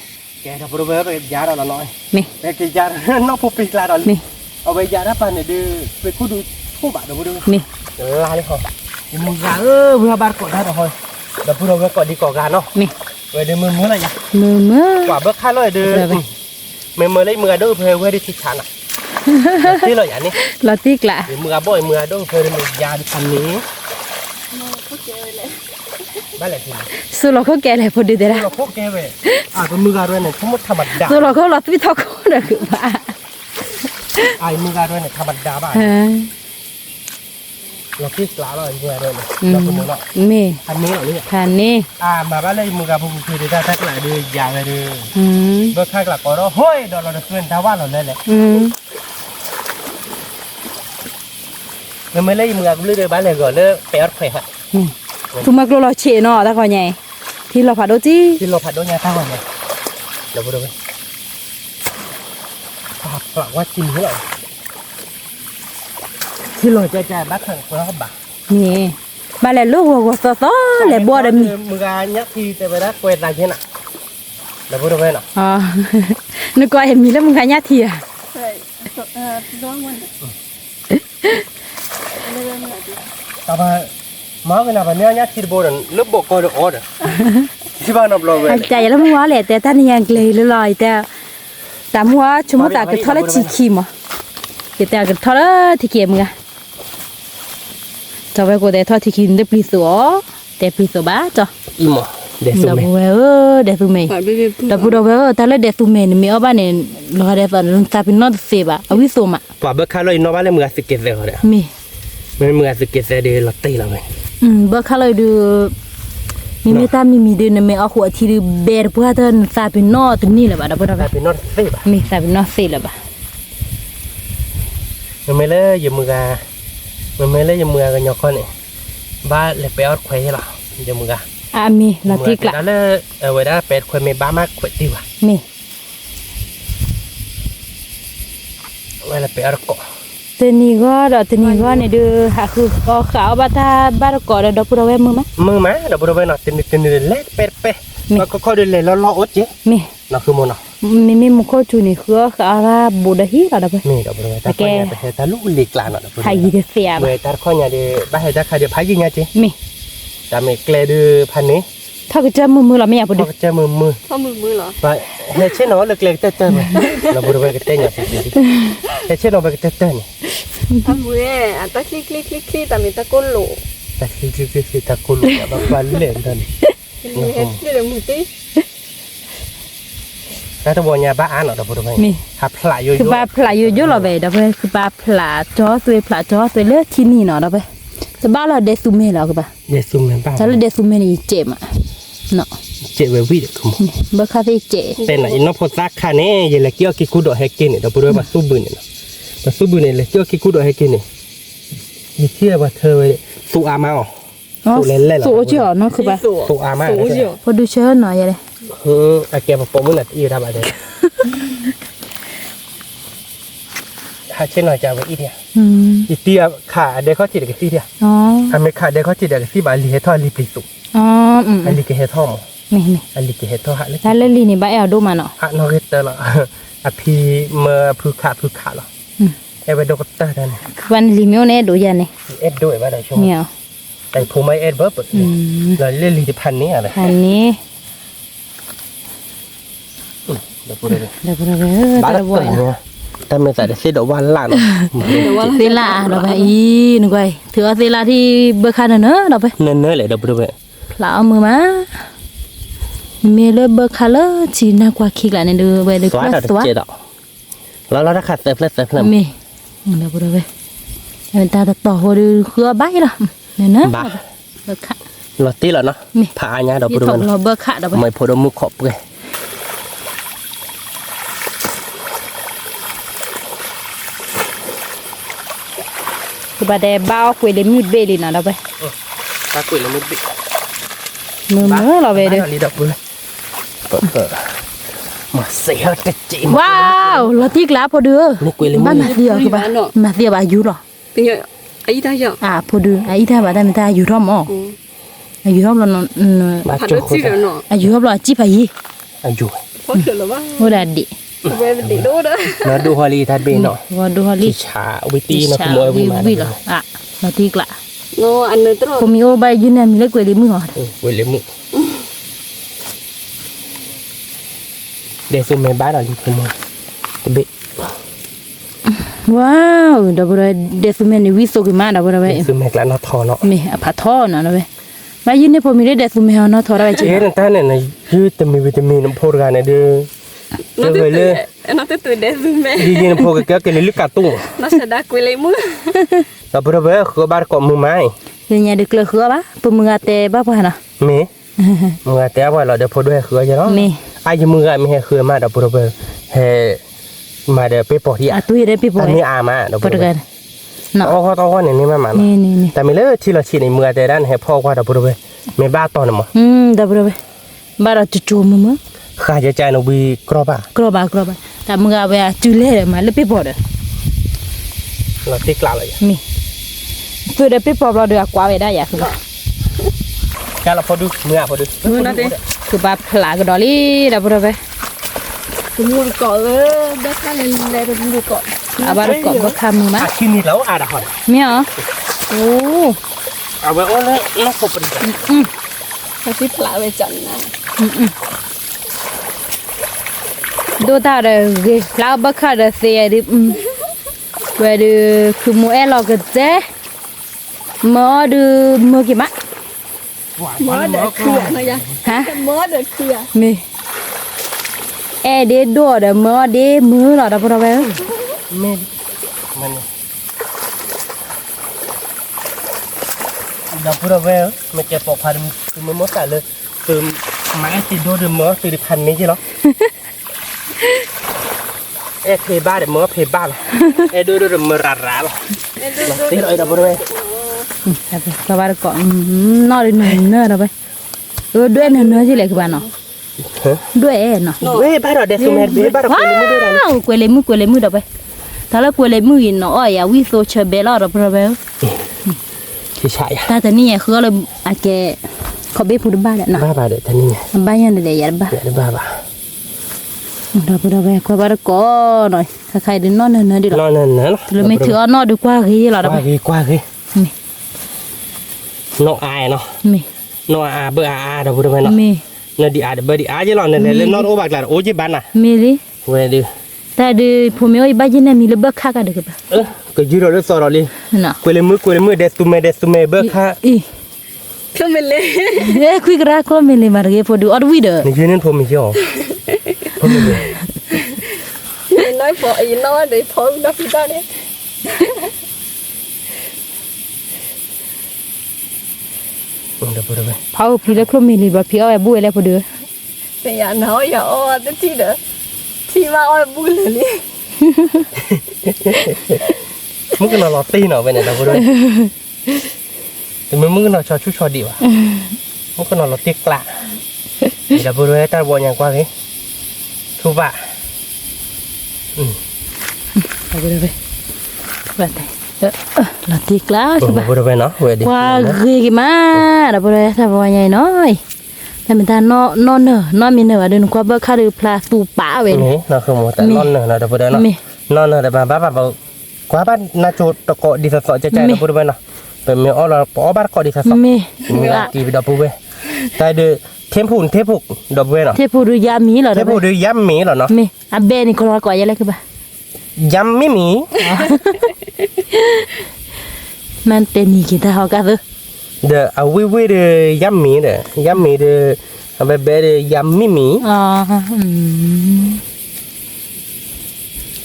แกเดี๋ยวบุญเว้ยไปยาเราหน่อย นี่ ไปกินยาน้องผู้ปีกลาเรา นี่ เอาไปยาได้ป่ะเนี่ยดูไปคู่ดูคู่บาทเดี๋ยวบุญเว้ย นี่ ลาเลยเขามึงกาเพื่อบาร์กดได้หรอเฮ้ยเดี๋ยวพูดเรากดดีกว่ากันเนาะ นี่ เว้ยเดี๋ยวมืออะไรอย่าง มือก ว่าเบิกค่าเลยเดี๋ยวมือเลยมือดูเพื่อเว้ยได้ชิชานะที่เราอย่างนี้ เราตีกละ เดี๋ยวมือบ่อยมือดูเพื่อมือยาพันนี้ เขาเจอเลย บ้านไหนที่ สุเราเขาแก่เลยพอดีเดี๋ยว เราพวกแกเว้ยเป็นมือการด้วยเนี่ยทั้งหมดธรรมดา สุเราเขาเราตีเท่ากันเลยคือว่า มือการด้วยเนี่ยธรรมดาบ้านเราที่กลาเรามือด้วยเนี่ยเราเป็นมือเนาะ มี อันนี้เหรอเนี่ย ทานนี่ มาบ้านเลยมือการพวกคือได้ทักหลายเดือนยาเลยเดือเบิกค่ากลับก็เราเฮ้ยเดี๋ยวเราจะเพื่อนท้าว่าเราเลยแหละ mình mới lấy mưa cũng lấy được bán này gọi là béo khỏe hả? Tụi mặc lo chè nọ ta coi nhảy thì lo phải đâu chứ? Thì lo phải đâu nhà tao rồi này. Đâu đâu. Phạt quá chín thế rồi. Thì lo chạy bắt thằng của nó bà. Nè, bà lại lúc hồ to lại bua đâm. Mưa nhắc thì tại vì đã quẹt lại thế nào? Đâu đâu vậy nào? Nó coi em nhìn là mưa nhát thì à? Đó luôn. Tao mà cái nào mà nhát thì bố đừng lớp bộ coi được ổn. Chứ bao năm rồi. Anh chạy lắm quá lẹ, ta nhang lì lòi ta. Ta mua chúng ta cái thọ là chỉ khi mà. Cái ta cái thọ là thì kiếm nga. Cho về cô để thọ thì khi để pli sữa, để pli sữa bá cho. Im mà. Để tụi mình. Để tụi mình. Đã bữa đó ta lấy để tụi mình mi ở bên này lo để phần ta bị nó xì bà, ở ví dụ mà. Quả bữa khai lời nó bán lên mưa sự kiện rồi đấy. Mi. Mưa sự kiện sẽ đi lọt tay là mày. Bữa khai lời được. Mi ta mi đưa này mi ở khu thì bè bữa ta ta bị nó từ ní là bà đã bữa đó. Ta bị nó xì bà. Mi ta bị nó xì là bà. Mình lấy giờ mưa cái nhỏ con này. Ba lại béo khỏe là giờ mưa. Mi là tiếc lạ. Đó là vậy đó béo khỏe mày ba má khỏe tiêu à. Mi. Vậy là béo cọ. Tên này này đưa hạ khử có khảo ba ta ba đó cọ đó bữa đó em mưa má đó bữa đó vậy nó tên lết bé nó có được lệ lo ốt chứ mi nó cứ mua nó mi một cô chú này khứa khảo ra bù đó hít là đó mi đó bữa đó ta coi nhà phải ta lú lịch lại nó đó hay gì để xẻ người ta coi nhà để ba hay ta khai được phái gì nha chị mi ta mày kle đưa pan này thôi cái chân mưa là mẹ bữa đó chơi mưa Không mưa lắm. vậy hay chết nó lực lệ tê mà nó bữa đó vậy cái tên nhà hay chết nó vậy cái tên này Không mưa à, ta click ta mình ta côn lộ. ta khi ta cô lụa bà qua lên thân Mưa hết, đây là mưa tí. แล้วตัวเนี่ยบ้าอ่านออกดับตัวไป มี หาพลายอยู่ คือปลาผลาอยู่เยอะเราไปดับไปคือปลาผลาจ้อตัวผลาจ้อตัวเลือกที่นี่เนาะดับไปแต่บ้านเราเดซุเมเราคือปะ เดซุมบ้า ฉันเลยเดซุเมนี่เจ็บอ่ะเนาะ เจ็บเววิดคุม เบอร์คาเฟ่เจ เป็นไหนน้องพอซักค่ะเนี่ยยังเกี่ยวกิคุดให้กินเนี่ยดับตัวมาสู้บุญเนี่ยมาสู้บุญเนี่ยเกี่ยวกิคุดให้กินเนี่ยมีเชื่อว่าเธอสู้อามาอ๋อ สูเล่นๆเหรอ สูจ่อเนาะคือปะ สู้อามา พอดูเชิญหน่อยเลย อาเกียบปมุนอ่ะอีทำอะไรถ้าเช่นหน่อยจะเอาอีเดีย อีเตียขาเดข้อจิตกับที่เดีย อ๋อ ทำไมขาเดข้อจิตกับที่บาลีเฮทอลีปริสุ อ๋ออันลีกิเฮทอม นี่นี่ อันลีกิเฮทอฮะเลย ถ้าเล่นลีนี่บ้าแอลดูมาเนาะ ฮะนอเรเตอร์ละอพีเมื่อพูขาหรอเอเวดอกเตอร์นั่น วันลีมิวเนี่ยดูยันนี่ เอ็ดด้วยว่าได้ช่วง เนี่ย แต่ภูมิเอ็ดเบิร์ดเราเล่นลีที่พันนี้อะไร อันนี้ เดี๋ยวพูดเลย เดี๋ยวเราไป บ้า ตะ ละ บ ตัว อย เนี่ยแต่ไม่ใส่เสื้อดอกวันล่าง เซลาเราไปอีนึกไว้ถือว่าเซลาที่เบอร์คาเนอะเราไป เนื้อเลยเดี๋ยวพูดเลย พลาเอามือมาเมลเบอร์คาเลอร์จีน่ากว่าคิกละเนี่ยดูไปดู สวัสดีเจ๊ดอกแล้วเราได้ขัดเซฟเพิ่ม เมเดี๋ยวพูดไปเป็นตาต่อหัวดูคือใบละเนี่ยนะ บ้า เบอร์คา ลอตตี้เหรอเนาะผ่าอันนี้เดี๋ยวพู ที่ ด ถ เลย กเราเบอร์คาเราไป ไม่พอดมุกขอบเลย คือบาดเบ้าคุยเลยมีดเบลีนะเราไป ถ้าคุยแล้วไม่บิด มือเราไปเด้อ ลีดอกเลยมาเสียจะจีน ว้าวเราทิกแล้วพอเด้อ นี่คุยเลย บ้านมาเดียวคือบ้านมาเดียวบาอยู่หรอ Bây giờ ấy ta giờ พอเด้อไอ้ท่าบ้านมันตาอยู่ร่อมอ๋ออยู่ร่อมเรา มา Thật จุ nó ก chỉ là nọ อายุร่อมเราจีบไปยี่ อายุ Có thể là bác โอ้ดาดิ Về mình để đô đó แล้วดูฮอลลีทัดเบนเนาะ ว่าดูฮอลลี่ ที่ชาวิตีนะขโมยวิมา วิเหรอเราทิกละ Nó ăn nữa tức ผมมีโอใบยืนเนี่ยมีเล็กกว่าเลยมือหรอ เวลมุเดซุเมบ้านเราลีขโมยตะเบ ว้าวดับเบิลเดซเมนวิโซกิมาดับเบิลไป เดซุเมกแล้วนอทอเนาะ มีผัดทอนะนะเว้ยมายืนเนี่ยผมมีเดซเมนเนาะทอได้จริง เอ๊ะนั่นท่านเนี่ยยืดแต่มีวิตามินน้ำโพดกันเนี่ยเด้อ Nó từ từ Nó từ từ để zoom mẹ ยืนน้ำโพดกันกันเลยลึกกระตุ้ง Nó sẽ đã quay lấy mưa เราเพิ่งเว้ยคือบ้านเกาะมือไม้ เนี่ยเด็กเลยคือปะปุ่มมือเตะบ้าป่ะนะ มีมือแต่ว่าเราเดี๋ยวพอด้วยคือจะเนาะ มี ไอ้มือไม่ให้คือมาเดี๋ยวพอด้วยเฮมาเดี๋ยวไปปอที่ อ่ะตุ้ยได้พี่ป อั อน ย นี้อามาเดี๋ยว ปอดกันเนาะ เอาเขาต้องว่าเนี่ยนี่มาหมา นี่นี่นี่ แต่ไม่เลิกที่เราฉีดในมือแต่ด้านให้พ่อว่าเดี๋ยวพอด้วยไม่บ้าตอนนั้นมั้ง ดับเบิลไปบ้านเราจะจูมมั้ง ข้าจะใจเราบีกรอบอ่ะ กรอบแต่มึงเอาไปจูเล่มาเลยพี่ปอด เราตีกลาเลย มีเพื่อได้พี่ปอดเราเดือกว่าไปได้อยากคือ แค่เราพอดูมือพอดู Mưa nó đi คือบ้าพลากระดอลี่ดับเบิลไป Cái mưa cỏ đất nó lên đây rồi mưa cỏ อาบ้านกรอบบ้าคามือมั้ย ที่นี่แล้วอาดะหอน มีเหรอโอ้ เอาไว้โอ้แล้วน้องขบปริจัน Nó xích lại về trận này ดูตาเด้อลาบักคาเดเซียดิเวดูคือมัวเราก็เจ๊มอดูมือกี่มะ Mớ để khỉa thôi nha ฮะ Mớ để khỉa มีเดดูเด้อมอเดมือเราดับเราไป ไม่มันเดี๋ยวพวกเราเว้ยมันจะปอกพันคือมันมดแต่เลยคือไม้ติดโดนเดือดมั้งติดพันนี้ใช่หรอเอ๊ะเพย์บ้าเดี๋ยวมั้งเพย์บ้าหรอเอ๊ะดูเดี๋ยวมั้งราราหรอตีเราเดี๋ยวพวกเราเว้ย สบายก่อนนอดเนื้อเราไปด้วยเนื้อที่เหลือคือบ้านเนาะด้วยเนาะ เว้ยบ้าเราเดซุเมตเว้ยบ้าเราคนนี้ไม่ได้เลย กวยเลยมือเราไปถ้าเรากวยเลยมือเนาะอ๋อยาวิโซเชเบลเราเราไป ที่ใช่ แต่นี่คือเราอาแกเขาไม่พูดบ้าแหละนะ บ้าเดี๋ยวท่านนี่ บ้ายังเดี๋ยวยันบ้า เดี๋ยวบ้า เราไปควายบ้าก็หน่อยใครเดินนอนเนื้อดีหรอน อนนั่นนะ เราไม่ถือนอนดีกว่าที่เรา กว้างเลย มี นออายเนาะ มี นออาเบออาเดี๋ยวพวกเราเว้ยเนาะ มี นดีอาเดี๋ยวเบอดีอาจะหล่อนเนี่ยเลยนอนโอ้บักหลานโอ้จีบันน่ะ มีลิ เว้ยดิ แต่ดูผมไม่บ้ายังมีเลยบ้าข้ากันเด็กบ้า ก็ยืดเราสอเราเลย เนาะ กวยเลยมือเดสตูเมเบอร์ค่ะ อี Không mình lên. Qui gra ko me le mar ge podu or wider นี่ยืนนั่นผมมีเชียวผมมีเลย Mình nói phở gì nó để phở nó phi tao đấy. เดี๋ยวพูดไป phao phi le klo me le ba phi o bu le podu Bây giờ nói giờ ô tới chi nữa. Chi mà ôi bùi lên đi. มึงก็นอนรอตีหน่อยไปไหนเดี๋ยวพูดไปแต่มึงก็นอนชอชุดชอดีว่ะมึงก็นอนรอตีกละเดี๋ยวพูดไปแต่บัวยังกว่าสิทุบะ เอาไปเลยไปla tikla พูดไปเนาะเวดี wa ge ki ma da bo le ta bo nyai noi ta men ta no no mi ne wa de ko ba kha de pla tu pa we นี่เราคือหมดแต่นอนเนอะเราเดี๋ยวพูดไปเนาะ mi นอนแต่บ้ากว่าบ้านนาจูตะโกดิสสอจะใจเราพูดไปเนาะเป็นเมื่อเราปอบ้านก็ดิสสอ mi มีตีไปดับพูดไปแต่เดือเทมพูนเทพุกดับเวเนาะ te pu du ya mi lo เท da พูดูย้ำมีเหรอเนาะ mi a be ni ko ko ya le ke ba ย้ำไม่มี man te ni ki ta ho ka de เดอเอาวิเดย้ำมีเดย้ำมีเดเอาไปเบเดย้ำไม่มี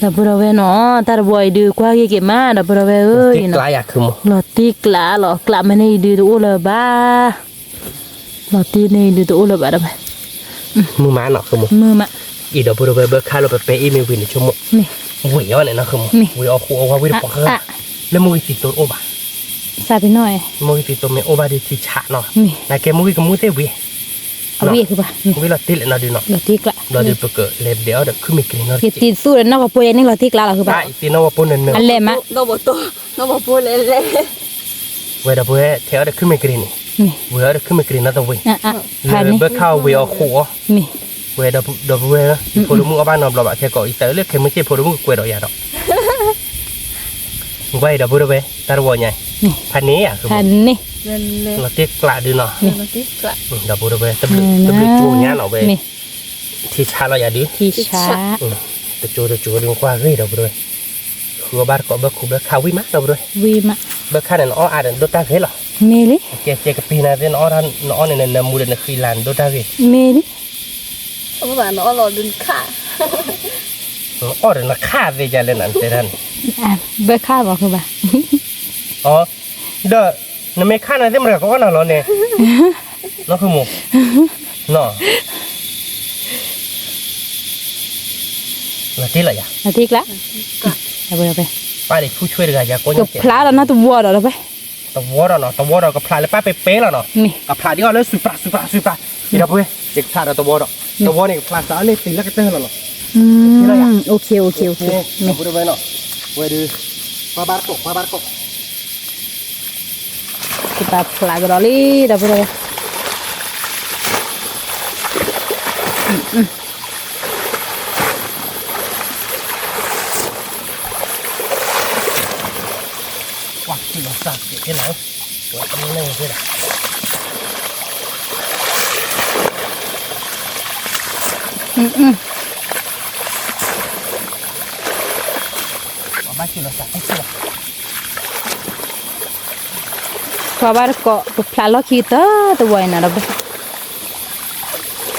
da bo we no ta boy du kwa ge ke ma da bo we ติ ơi ด no ลายอยากคือมั้ง lo tikla lo kla ma ni du o la ba lo ti ni du o la ba da มือม้าเนาะคือมั้ง มือมา อีดอกพูดไปเบอร์ค่าเราไปเปย์อีเมลวินชั่วโมง นี่ วิ่งเอาเนี่ยนะคือมั้งวิ่งเอาคู่เอาว่าวิ่งปอกเขาแล้วมึงติดตัวโอบะ ซาไปหน่อย มึงติดตัวเมโอบะดีที่ฉะเนาะ นี่ นายแกมึงก็มึงเตะวิ่ง เอาเวียคือป่ะนี่ วิ่งเราติดเลยนะดูเนาะ เราติ๊กละ เราดูเปิดเล็บเดียวเด็กขึ้นมีกลิ่นเนาะ เกตีสู้แล้วนอกกับปุยนี่เราติ๊กละเราคือป่ะ ไอ้ตีน้องว่าปุ่นเนื้อ อันเล่มะ Nó bỏ to. Nó bỏ bùi lên lên. เวลาเพื่อเที่ยวเด็กขึ้นมีกลิ่น นี่ เวลาเด็กขึ้นมีกลิ่นน่าจะวิ่ง อ่ะ เล ผ่าน ย นี่ เบอร์เข้าวิ่งเอาคู่ นี่ เวลาดับเวลพอรู้มึงเอาบ้านนอนเราแบบเที่ยวก่ออีเตอร์เลือกแค่ไม่ใช่พอรู้มึงกลัวดอกยาดอกไว้ดับเวลไปตาวัวใหญ่ นี่ พันนี้อ่ะคือ ผ่านนี่ Lên lên. เราเตี้ยกละดูเนาะ Nó tiếp lại. ดับเวลไปตะบึตะบึจูเงี้ยเนาะเว้ย นี่ ที่ชาเราอย่าดื้อ ที่ช้า ตะจูดึงกว่าเฮ้ยดับเวลคือบ้านก็เบิกคูเบิกข้าววิ่งมั้ยดับเวล วีมะ เบิกข้าวเนี่ยอ้ออาเดนโดตาเฮ้ยหรอ เมลิ เจ๊กับปีน่ะเดนอ้อท่านอ้อเนี่ยมูเดนคีลานโดตาเฮ้ย เมลิ Ông bà nó lò đừng khả. อ้อเดนฆ่าเวจาเลนันเตท่าน อ่ะเบอร์ข้าบอกคือป่ะ อ๋อเด้อนั่นไม่ฆ่านะเต็มเลยก็ว่าน่ะเหรอเนี่ยนั่นคือหมูเนาะแล้วที่ไรอ่ะ เราติ๊กละเอาไปเอาไป ป้าเด็กผู้ช่วยเรืออยากโกง กับพลาแล้วนะตัววัวเราไป ตะวอร์เนาะตะวอร์กับพลายแล้วป้าไปเป๊ะแล้วเนาะ นี่ กับพลายที่เขาเลยสุปราเดี๋ยวเพื่อเด็กชาติตะวอร์ตะวอร์เนี่ยพลายสาวเนี่ยตีแล้วก็เต้นแล้วเนาะ โอเคโอเคโอเค นี่พูดไปเนาะเว้ยดูมาบาร์โก kita pelajari dapur ya ว้าที่เราสักเดี๋ยวหลังตัวนี้นั่งเพื่อบ้านที่เราสักให้เชื่อ kabar kok pelalo kita tu buat nak dapur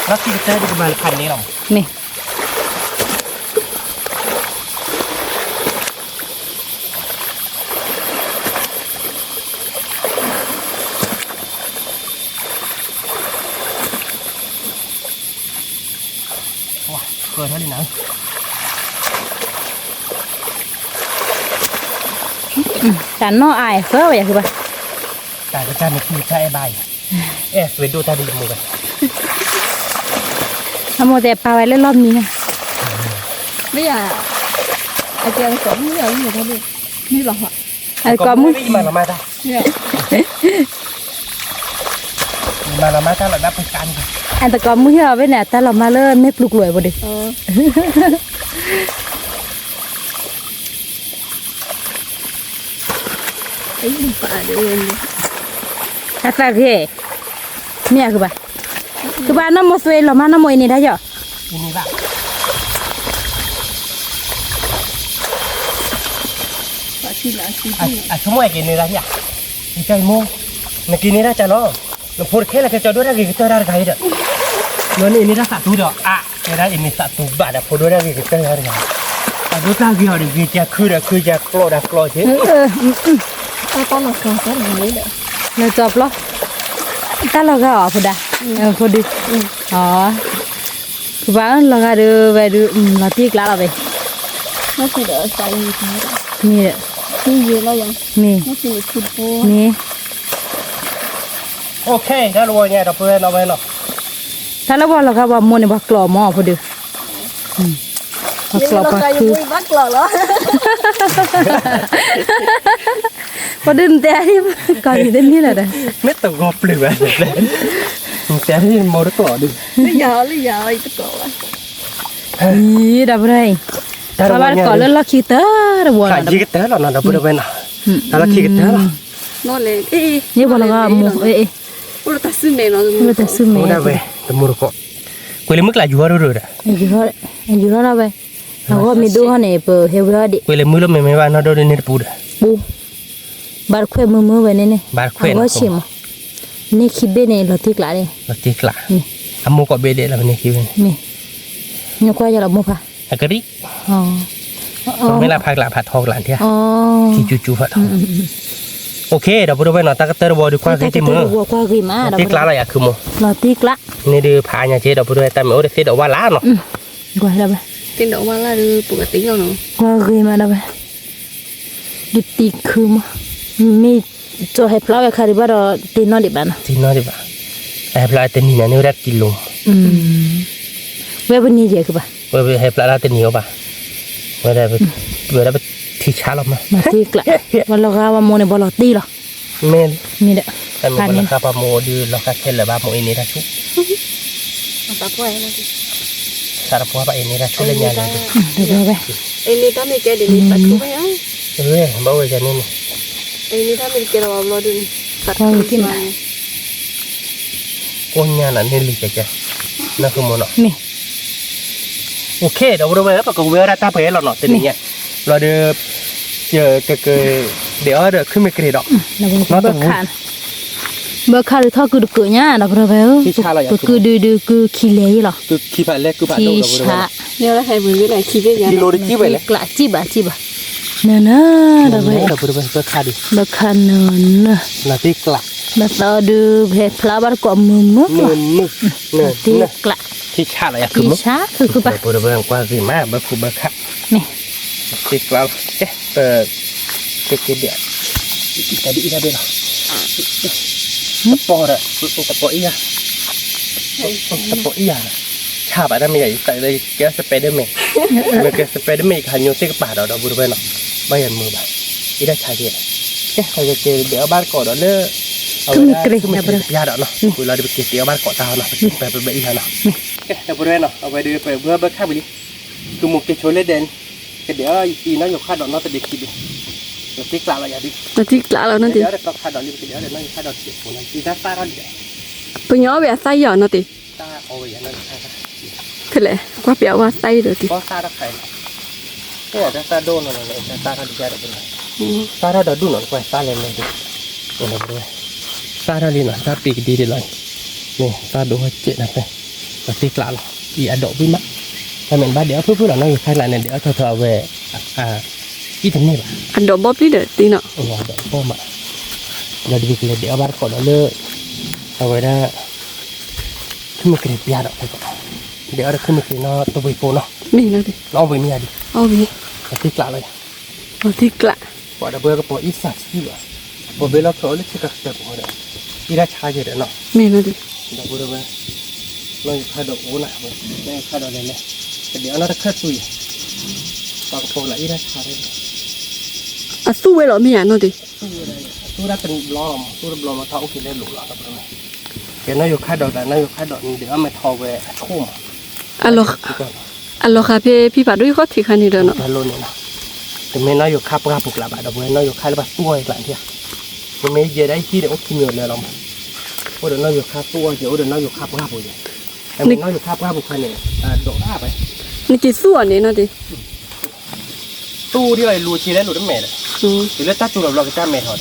แล้วที่จะได้ประมาณพันนี้หรอ nih ว้าเกิดเท่านี้นะ dan no ai ke ya ke ba แต่ก็จะมีที่ใช้ใบเวดูตาดีมือกัน kamu teh pawai le lom ni Bây giờ anh chị ăn sống bây giờ như thế đi. Đi lọc ạ. ai kamu มาละมาได้ Dạ. มาละมาได้เราได้ประกันกัน anh ta kamu ya be na ta lo ma le me pluk loi bo de Ờ. Ấy đi phải để lên đi. ta fa ke ni ke ba ke ba na mo sui lo ma na mo ini dah yo ทีนี้ละ Phải chi là chi. ชั่วโมงกินนี่ละที่อ่ะใจโมงเมื่อกี้นี้น่าจะล้อ เราพูดแค่ละแค่จะดูได้กี่ตัวได้กี่เด้อเงินini dah satu dah era ini satu bak dah podo dah kita hari ni aduh tak dia ada kita kerja keluar je เอาตอนหลังก็ได้เลยเด้อ เราจบแล้วตาเราก็ออกพอดาพอดีอ๋อคือว่าเราก็ดูไปดูเราตีกล้าเราไป ไม่ใช่เด้อใส่มีทั้ง มีเด้อ มีเยอะแล้วยัง มี ไม่ใช่คุณโบ มี โอเคถ้ารู้เนี่ยเราเพื่อนเราไปเนาะ ถ้าเราบอกเราก็ว่ามันเนี่ยบักกลอหม้อพอดีบักกลอปะคือ บักกลอเหรอ พอดีแต่ที่ก่อนที่ได้นี่แหละเด้อ ไม่ต้องกอบเลยแบบนั้นแต่ที่มอร์กอดู ยาวอีกตัววะ อีดับไรถ้าบ้านก่อนแล้วเราคิดเตอร์ระวัง ขา นะ จีกันเตอร์เราเราพูดไปเนาะถ้าเราขี้กันเตอร์เรา นอนเลย นี่บอกเราก็มูอุลตาซึเมนเรา เราจะซื้อเม พูด ย์ ได้เว้ยแต่มอร์กอกูเลยมึกลาอยู่ว่ารู้ๆ อยู่แล้วไปเราก็มีดูเขาเนี่ยเปิดเฮลล์ดิ กูเลยมือเราไม่ว่าเราโดนเนี่ยพูด ปูบาร์เควมือไว้เนี่ย บาร์เคว ก็ชิมนี่คิดเบเนี่ยเราตีกลาเนี่ย เราตีกลาอามูก็เบเดแล้วมันนี่คิดว่า นี่นี่ก็จะเราบุกค่ะ อากาศดี อ๋อ ไม่ละพักละผัดทองหลานเทีย อ๋อ ที่จู่ๆผัดทองโอเคเดี๋ยวพูดไปเนาะตากเตอร์บอดีกว่าที่มือ วัวก็กี่มา ตีกลาอะไรอะคือโม เราตีกลา นี่ดูพายาเจเดี๋ยวพูดไปแต่ไม่โอ้เด็กเดี๋ยวว่าล้าเนาะ กว่าแล้วไป กินดอกมาแล้วปกติเราเนาะ กว่ากี่มาแล้วไปดิตีคือมามีจะให้พลาวคาริบาร์ตีนอดิบ้าน ที่น้อยดีป่ะไอ้ปลาเต็นนี่เนี่ยนี่รัดกิโล เว็บนี้เยอะคือปะ เว้ยให้ปลาเต็นนี่เอาป่ะเว้ยได้ไปที่ชาลมา มาตีกลาวันเราก็ว่าโมเนี่ยบอลตีหรอ เมน มีเด้อ แต่มีคนราคาปลาโมดูราคาเท่าไหร่บ้างโมอินี่ราชุ ตาป่วยนะ สารพัดปลาอินี่ราชุเล่นยังไง เดี๋ยวไป ไอ้นี่ถ้าไม่แกเดี๋ยวนี้ตัดกูไปอ่ะ บ้าเว้ยจะนี่ ไอ้นี่ถ้าไม่แกเราเราดูตัด ก็กินมา คนงานนั่นนี่ลิกจ้ะนั่นคือโมเนาะ นี่ โอเคเดี๋ยวเราไปแล้วก็เวลาตาไปเราเนาะเต็นนี่เราเดี๋ยวเจอเดี๋ยวเดี๋ยวขึ้นไม่กระดอก เราไปเบิกขาหรือท่อคือดุเนี่ยเราไปคือดูคือขี้เละหรอ คือขี้ผ่านเล็กคือผ่าน ขี้ โลก ชา เนี่ยเราให้มือไหนคิดได้ยัง กิโลดิกี่ไปเลย กละจีบะเนี่ยนะเราไป เราไปดูไปขาดิ เบิกขาเนินนะ นาทีกลัก มาต่อดูเพลพลาบาร์กอมือมึก มือเนี่ย ตีกละ ที่ชาอะไรคือ ขี้ มั้ง ชาคือปะ ไปดูไปกว่าสิมาบักคุบักขับ นี่ ที่กลักเก็บเดี๋ยวแต่ดีนะเดี๋ยวตะปอร์ตะปออีอะตะปออีอะชาบอะไรไม่ใหญ่ใส่เลยแกสเปเดอร์แมนมันแกสเปเดอร์แมนขันโยเซกป่าเราดูไปเนาะไม่ยันมือบ่อีได้ชาเดียวแกเขาจะเจอเดี๋ยวบ้านก่อนเด้อยาดเนาะเวลาเดี๋ยวเกี่ยวบ้านก่อนตาเนาะไปอีกเนาะเดี๋ยวบริเวณเนาะเอาไปดูไปเพื่อเบิกข้าวไปดิคือมุกเกชโชเลเดนเดี๋ยวอีน่าอยู่ข้าดอกเนาะแต่เด็กกินดิที่กลางอะไรอย่างดิ ตัดที่กลางแล้วนั่นดิ เดี๋ยวก็ข้าดอกนี่เดี๋ยวนั่งข้าดอกเจ็บหัวนั่นที่ตาร้อนเดี๋ยว ปุญญาแบบไส้หย่อนนั่นดิ ตาเอาไว้อย่างนั้น เท่าไหร่กว่าเปียว่าไส้เด้อดิ ก็ตารักใครเนี่ยตาโดนอะไรตาเราดีใจแบบนี้ตาเราดูหน่อยกว่าตาเล่นเลยดิเดี๋ยวบริเวณตาเราดีหน่อยตาปีกดีดีเลยนี่ตาดูให้เจ็บนะไปที่กลางอีอดอกพี่มะถ้าเหม็นบ้าเดี๋ยวเพื่อนเรานั่งอยู่ข้างหลังเนี่ยเดี๋ยวเธอเอาไว้อีทำนี่ป่ะ อันดอกบ๊อบนี่เด้อตีเนาะ โอ้โหดอกพ่อมาเราดูเลยเดี๋ยวบ้านก่อนเราเลิกเอาไว้ได้ขึ้นมาเกลียดยาดอกไปก่อนเดี๋ยวเราขึ้นมาเกลียดเนาะตัวใบโพเนาะ นี่นั่นดิ เราเอาไปมีอะไร เอาไป ที่กลางเลย เอาที่กลาง พอเราเบื่อก็พออีสัตว์ที่ว่าพอเวลาเขาเลิกที่กระเติบหัวเลยอีได้ชาเยอะเนาะ นี่นั่นดิ เราเบื่อไปเราข้าดอกโอ้น่ะไม่ข้าดอกเลยเนี่ยเดี๋ยวเราจะขึ้นตุยปากโพละอีได้ชาเลย อ่ะสู้ไว้หรอไม่อย่างนั่นดิ ตู้ได้เป็นล้อมตู้รับล้อมมาท้องกินได้หลุดหรอครับเดี๋ยวนายอยู่ข้าดอกแต่นายอยู่ข้าดอกเดี๋ยวมาทอเวทุ่ม อันโลคาพี่ปัดด้วยข้อที่คันนี้เด้อเนาะ ฮัลโหลเนี่ยนะแต่ไม่นายอยู่ข้าปลาปุกละบาดเว้ยนายอยู่ข้าแล้วแบบตัวอีกหลังเทียมันไม่เยอะได้ที่เดี๋ยวกินเงินเลยเราโอ้เดี๋ยวนายอยู่ข้าตัวเดี๋ยวเดี๋ยวนายอยู่ข้าปลาปุกเลยแต่นายอยู่ข้าปลาปุกคันเนี่ยดอกหน้าไป นี่กี่ส่วนนี่นั่นดิ ตู้ที่ไอ้รูชีได้หลุดน้ำเมย์เลยหรือเลือดตัดตัวเราก็จ้าเมย์ถอด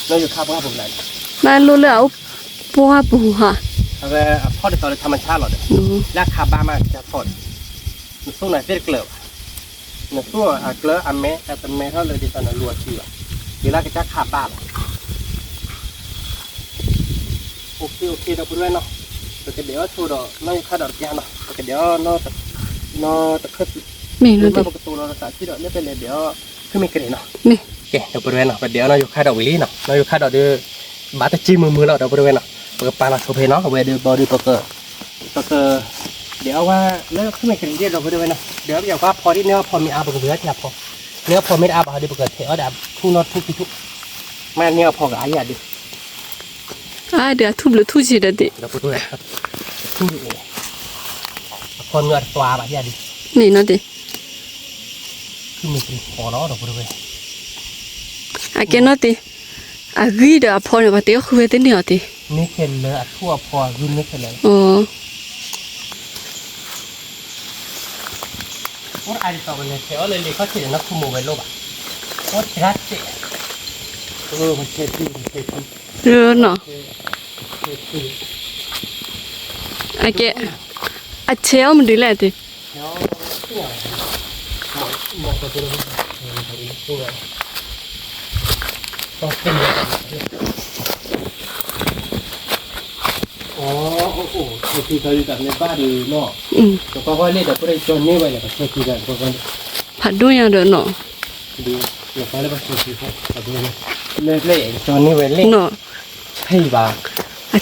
นายอยู่ข้าปลาปุกไหน นั่นรู้แล้ว ปัวปูฮะ เอาไปพ่อเด็กต่อเลยธรรมชาติหรอเด้อ หนู ราคาบ้ามากจะถอดสู้ไหนเสียเกลือสู้เกลืออันเมะแต่เป็นเมะเท่าเลยดิตอนนั้นรัวชีวะเวลาก็จะขาบ้าโอเคเราพูดไว้เนาะแต่เดี๋ยวชูดอกน้อยข้าดอกแก่เนาะแต่เดี๋ยวน้อตะขึ้น แม่ เรื่ นั่ อน ง ติ ประตูเราสาที่ดอกเนี่ยเป็นเลยเดี๋ยวขึ้นไม่เกลือเนาะ แม่ โอเคเราพูดไว้เนาะเดี๋ยวน้อยข้าดอกวิลี่เนาะน้อยข้าดอกเดือบาตจีมือเราพูดไว้เนาะเปิดปลาโซเพเนาะเวเดือบอดี้เปิดเดี๋ยวว่าเลิกขึ้นมาเกลี่ยเราไปด้วยนะเดี๋ยวอย่างว่าพอที่เนื้อพอมีอาบกับเนื้อจะพอเนื้อพอไม่อาบเอาดีปกติเออดับทุ่งนอดทุกแม่เนื้อพอกับอาญาดิ เดี๋ยวทุบหรือทุบจีเด็ด เราไปด้วยครับทุ่งอยู่พอเนื้อตัวแบบอาญาดิ นี่นั่นติ ขึ้นมากินพอเนาะเราไปด้วย แกนั่นติกีเดี๋ยวพอเนี่ยว่าเดี๋ยวคุยเต็มเนี่ยติ นี่เข็นเลยทั่วพอรุ่นนี่เข็นเลย อ๋อ ว่าไอ้ต่อไปเลยเขียวเลยเขาเขียนนักขโมยไว้โลบอ่ะว่าชัดเจนมันเช็ดที่ เรื่องเนาะแกเช้ามันดีแหละติ แล้วตัวมองไปดูตัวต้องเป็นอ๋อโอ้โหที่เขาอยู่กับในบ้านดีเนาะแล้วก็เล่นแต่พวกไอ้จอนนี่ไว้แล้วก็เช็คที่กันพวกนั้น ผัดด้วยอย่างเดินเนาะ ดูอย่างไรบ้างเช็คที่เขาแบบนี้เล่นจอนนี่ไว้เล่น เนาะ ใช่ป่ะ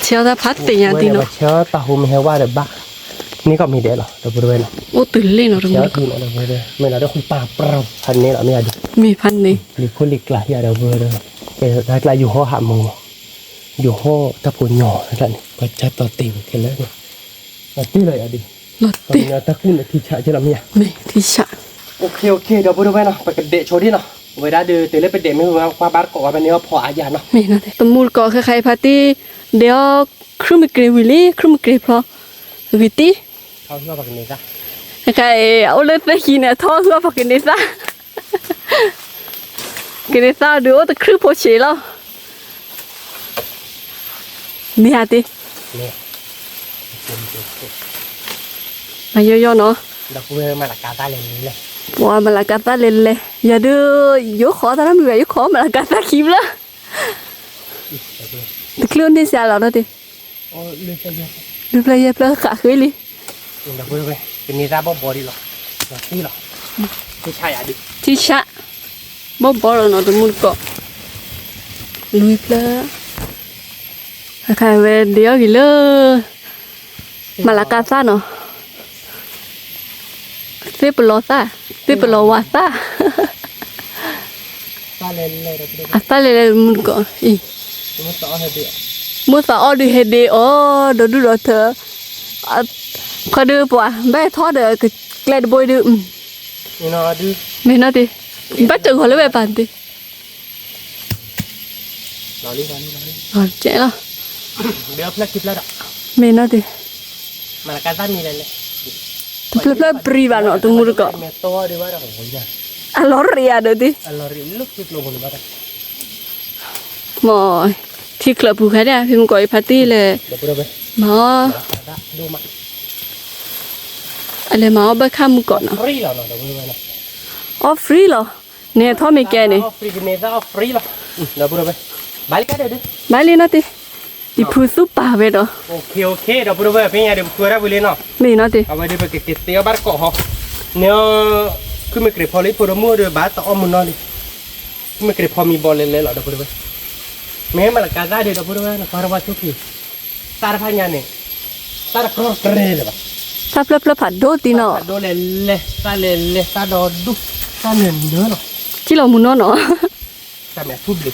เช้าถ้าพัดแต่อย่างดีเนาะ เช้าตาหูไม่ให้ว่าเด็กบ้านี่ก็มีเด็กหรอเราบริเวณ โอ้ตื่นเล่นเนาะตรง เช้า นี้ ทีเราบริเวณไม่เราได้คุยปากเปล่าพันนี้เราไม่ได้ มีพันนี่ หรือคนหลีกหลายอย่างเราบริเวณแต่ถ้าอยู่ห้อหามืออยู่ห้อตะปูหน่อนั่นนี่ก็จะต่อติ่งกันแล้วเนี่ยตีเลยอ่ะดิ รถ ตอน ติ นี้ตะกุนที่ฉะจะเราเนี่ย ไม่ที่ฉะ โอเคเดี๋ยวบริเวณเนาะไปกันเดะโชว์ดิเนาะเวลาเดือดเลยไปเดะไม่รู้ว่าบ้านเกาะว่าเป็นเนื้อพออาญาเนาะ ไม่นั่นตมูลก็คล้ายๆพาร์ตี้เดี๋ยวครึ่งเกรวิลี่ครึ่งเกรพอวิตี้ เขาชอบแบบนี้จ้ะ คล้ายเอาเลยไปกินเนี่ยท้อซัวพอกินได้ซะกินได้ซะดูแต่ครึ่งพอเฉยแล้วนี่ฮะติ เนี่ย มาเยอะๆเนาะ ดอกเวอร์มาละกาตาเลยเลย ว่ามาละกาตาเล่นเลยอย่าดื้อยกขอตาละมีไว้ยกขอมาละกาตาคิมละตะคลื่นที่เสียแล้วนะติ โอ้เลยไปเลย ดูเพลย์เพลย์ขาเคยเลย ดอกเวอร์ไปเป็นนิราบบอดี้หรอดอกที่หรอที่ใช่อ่ะดิ ที่ชะบ่บ่แล้วเนาะตมูลก็ลุยเพลย์คล้ายๆเวเดียวกี่เลยมาละกาซาเนาะเซปโลซาเซปโลวาซา ตาเลยเลยดอกเวอร์ อาตาเลยมุนก็อี มันต่อให้เดียว มุสาอดูเฮเดโอดูดูเธอพอดูปะแม่ทอดเด็กเกล็ดบอยดู นี่เนาะดิ ไม่น่าดิบ้าจังหัวเลยแบบปันดิ รอลิ อ๋อเจ๊ละ เดี๋ยวเพลย์คลิปแล้วดอก ไม่น่าดิ มาละกาตามีเลยเลย ตัวเพลย์ปรีบานเนาะตัวมุดก็ เมตโต้ดีว่าดอกโอ้ยนะ อ่ะล้อเรียเดี๋ยวดิ อร่อยลุกคลิปลงบนบ้าน หมอที่คลับผู้ค้าเนี่ยพิมพ์ก่อยพาร์ตี้เลย ดอกเวอร์ไป หมอ ดูมา อะไรหมอบ้าข้ามก่อนเนาะ ฟรีเหรอเนาะดอกเวอร์นะ อ๋อฟรีเหรอเนี่ยท่อไม่แกเนี่ย ฟรีกินเนซ่าฟรีเหรอดอกเวอร์ไปบาลิกาเดี๋ยวดิ มาเลยนะดิอีพูสุป่าเวดอ โอเคดอกเวอร์ไปเป็นยังไงเดี๋ยวคุยอะไรไปเลยเนาะ ไม่นะดิ เอาไว้เดี๋ยวไปเก็บเตี้ยบ้านเกาะฮะเนี่ยคือไม่เก็บพอเลยพอเรามั่วเดี๋ยวบ้านต่อมันนอนดิไม่เก็บพอมีบอลเลยเหรอดอกเวอร์ไปแม่มาละกาได้เดี๋ยวดอกเวอร์ไปนะคาราบาชุกีตาร์พันยันเนี่ยตาร์ครอสเรเลยปะ ถ้าเพลย์ผัดโดตีเนาะ โดเลเลตาเลเลตาโดดุตาเนื้อเนื้อเนาะ ที่เรามุนเนาะ ตาแม่ทุบดิ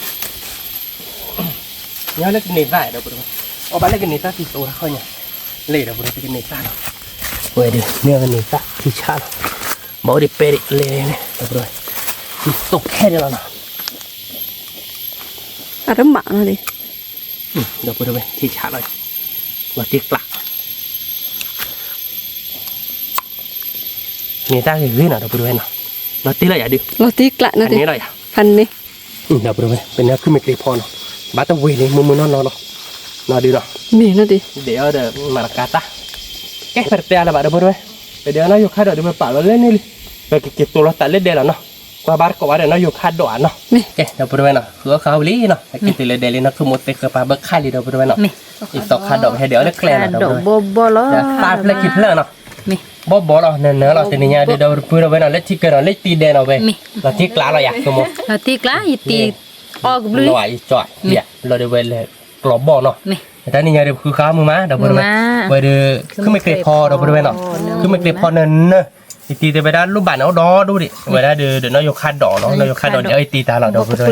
เนี่ยเล็กเนซ่าดอกเวอร์ไปเอาบ้านเล็กเนซ่าที่โตแล้วเขาเนี่ยเล่ดอกเวอร์ไปกินเนซ่าเนาะเว้ยดิเนี่ยเนซ่าที่ชาเนาะบอกดิเปริเล่เนี่ยดอกเวอร์ไปที่ตกแค่เดียวเนาะ อะไรหมาเนาะดิ เดี๋ยวพูดไปที่ชาเลยว่าที่กลักนี่ตั้งอยู่ที่ไหนเดี๋ยวพูดไปนะเราตีอะไรอย่าดิ เราตีกละ อั นะ น ดิ นี้อะไรอ่ะ พันนี่ เดี๋ยวพูดไปเป็นเนื้อขึ้นไม่กรีพอเนาะบ้าต้องเวเลยมือนอนเนาะ nó đi rồi มีนะดิ để ở đây mà là cata cái phải tè là bạn đâu rồi để đứa nó vô khai đợi để mà bảo nó lên đi về cáiตัวเราตัดเล่นเดลเนาะกว่าบาร์ก็ว่าเดี๋ยวเราอยู่คาดดอนเนาะโอเคเดี๋ยวบริเวณเนาะคือเขาลีเนาะไอ้กิติเลเดลินะคือหมดเตะคือปลาเบิกค่ายลีเดี๋ยวบริเวณเนาะอีกสองคาดดอกให้เดี๋ยวเล็กแกล้งเนาะ ดอกบ่ล้อ ตาเพลกิเพลเนาะบ่เราเนื้อเราเส้นนี้เดี๋ยวบริเวณเนาะเล็กที่เกินเนาะเล็กตีเดนเอาไปเราที่กล้าเราอยากคือมั้ง เราตีกล้าอีตีออกบลู ลอยจ่อยเนี่ยเราเดี๋ยวไปเลยกรอบบ่อเนาะแต่นี่เดี๋ยวคือข้าวมือม้าเดี๋ยวบริเวณไปเดี๋ยวคือไม่เกลียดพอเดี๋ยวบริเวณเนาะคือไม่เกลียดพอเนื้อตีแต่ไปด้านรูปบ้านเอาดอดูดิไปด้านเดี๋ยวน้อยคาดดอกเนาะน้อยคาดดอกเดี๋ยวไอ้ตีตาเราเดี๋ยวไปด้วย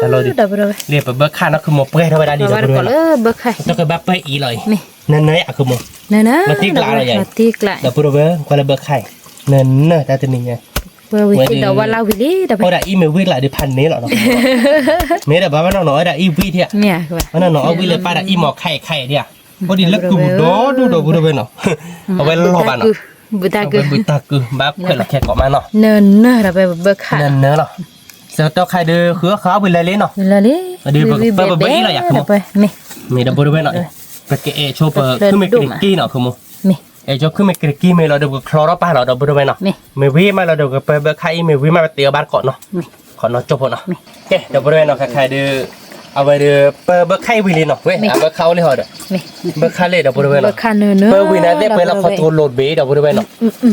แต่เราดิเรียกไปเบิกค่านะคือหมกเปื่อยเท่าไปด้านดีเดี๋ยวไปด้วย เบิกไข่ ต้องก็แบบเปื่อยอีเลยนั่นเนยอะคือหมก นั่นนะ มาตีกลาอะไรใหญ่ มาตีกลา เดี๋ยวไปด้วยคนละเบิกไข่นั่นเนยแต่ตัวนี้ไง เปิดวิธีเดี๋ยวว่าเราวิธีเดี๋ยว เพราะได้อีเมลวิ่งหลายเดือนพันนี้หรอเนาะเมื่อแต่บ้านน้องน้อยได้อีวิ่งเที่ย เนี่ยคือ บ้านน้องน้อยวิ่งเลยป้าได้อีหมอกไข่เนี่ยพอดีเลิกกูดูดูไปด้วยเนาะเอาไว้รอบ้านเนาะ บุตา เอา คือ ไปบุตาคือบ้าเพื่อนละแค่เกาะมาเนาะ เนินเนอะเราไปเบิกไข่ นั่นเนอะเนาะเสร็จแล้วใครเดือคือเขาไปเลยเนาะ เวลานี้ เดี๋ยวเปิดไปเราอยากขโมย ไปนี่ มีดับบริเวณหน่อยไปเกะโชว์เปิดคือไม่กริกกี้เนาะขโมย นี่ โชว์คือไม่กริกกี้ไม่เราเดี๋ยวคลอร์ป้าเราดับบริเวณเนาะไม่วิ่งมาเราเดี๋ยวไปเบิกไข่ไม่วิ่งมาไปเตียวบ้านก่อนเนาะขอเนาะจบเนาะโอเคดับบริเวณเนาะใครเดือเอาไปเดือเปิดเบิกไข่วิ่งเลยเนาะเว้ยเบิกเขาเลยเหรอเด้อเบิกไข่เลยดับบริเวณ เบิ เนาะ กไข่เนินเนอะ เปิดวิ่งนะได้เปิดเราขอตัวโหลดเบย์ดับบริเวณเนาะ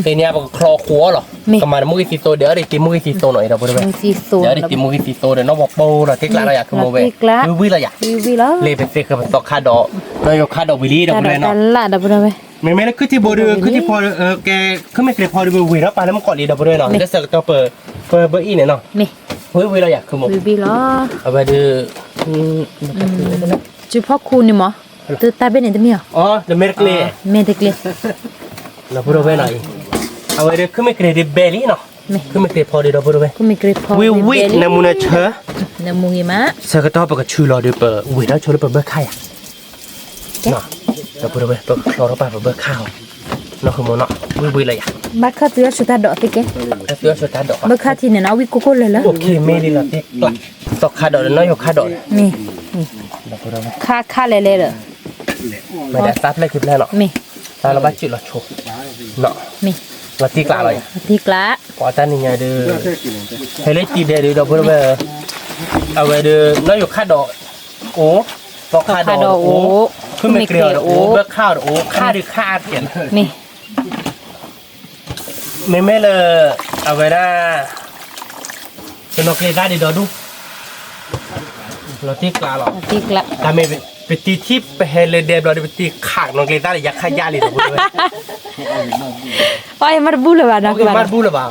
ทีนี้มันคลอขัวหรอประมาณมุ้ยสีโตเดี๋ยวได้ตีมุ้ยสีโตหน่อยดับบริเวณ สีโซ เดี๋ยวได้ตีมุ้ยสีโตเดี๋ยวน้องบอกโป้เราที่กลางเราอยากขโมยเว้ยวิ่งเราอยาก วิแล้ว เลยเป็นเซ็กกับตอกคาดอกเรายกคาดอกวิลี่ดับเลยเนาะ ละดับเลย ไม่แล้วคือที่บริเวณคือที่พอแกคือไม่เคยพอดูวิแล้วไปแล้วมันก่อนลีดับเลยเนาะจะเสกตัวเปิดเบอร์อีเนี่ยเนาะ นี่ เฮ้ยวิเราอยากขโมย วิแล้ว เอาไปดู จุพ่อคุณนี่มั้งตัวตาเป็นยังไงมั้ย อ๋อเดอะเมร์กลี เมตกเลย เราบริเวณไหนเอาไปดูคือไม่เคยดิเบลี่เนาะคือไม่เคยพอดูดับเลย ก็ไม่เกรดพอ วิน้ำมันเชื่อ น้ำมูกมะ เสกตัวเปิดชื่อเราดูเปิดวิแล้วช่วยเปิดเบอร์ไข่อะเนาะเราบริเวณเปิดคลอร์ไปเบอร์ข้าวเนาะคือมันเนาะวิเลยอ่ะ บัดข้าตัวชุดตาดอกติแก เสื้อชุดตาดอก บัดข้าที่เนี่ยนะวิโกโก้เลยละ โอเคไม่ดีละเด็กละตอกคาดอกน้อยอยู่คาดอก นี่ เราพูดอะไร ค่าเลยเลยเหรอ ไม่ได้ซัดเลยคลิปแรกหรอก นี่ ตาเราบ้าจิตเราโชว์เนาะ นี่ เราตีกลาเลย ที่กละ พอจานนี่ไงเด้อให้เล็กตีเด้อเราพูดว่าเอาไว้เด้อน้อยอยู่คาดอกโอ้ตอกคาดอกโอ้คือไม่เกลียวโอ้เบิกข้าวโอ้ค่าดื้อค่าเขียน นี่ ไม่เลยเอาไว้ได้เป็นนกเลยได้ดีดอดูเราตีกลาหรอ ที่กละ ทำไมไปตีที่ไปเฮเลเดบเราไปตีขากนกเลยได้ยักษ์ขยาเลยนะพูดเลย โอ้ยมันบูเลยว่ะนะ โอเคมาบูเลยบ่า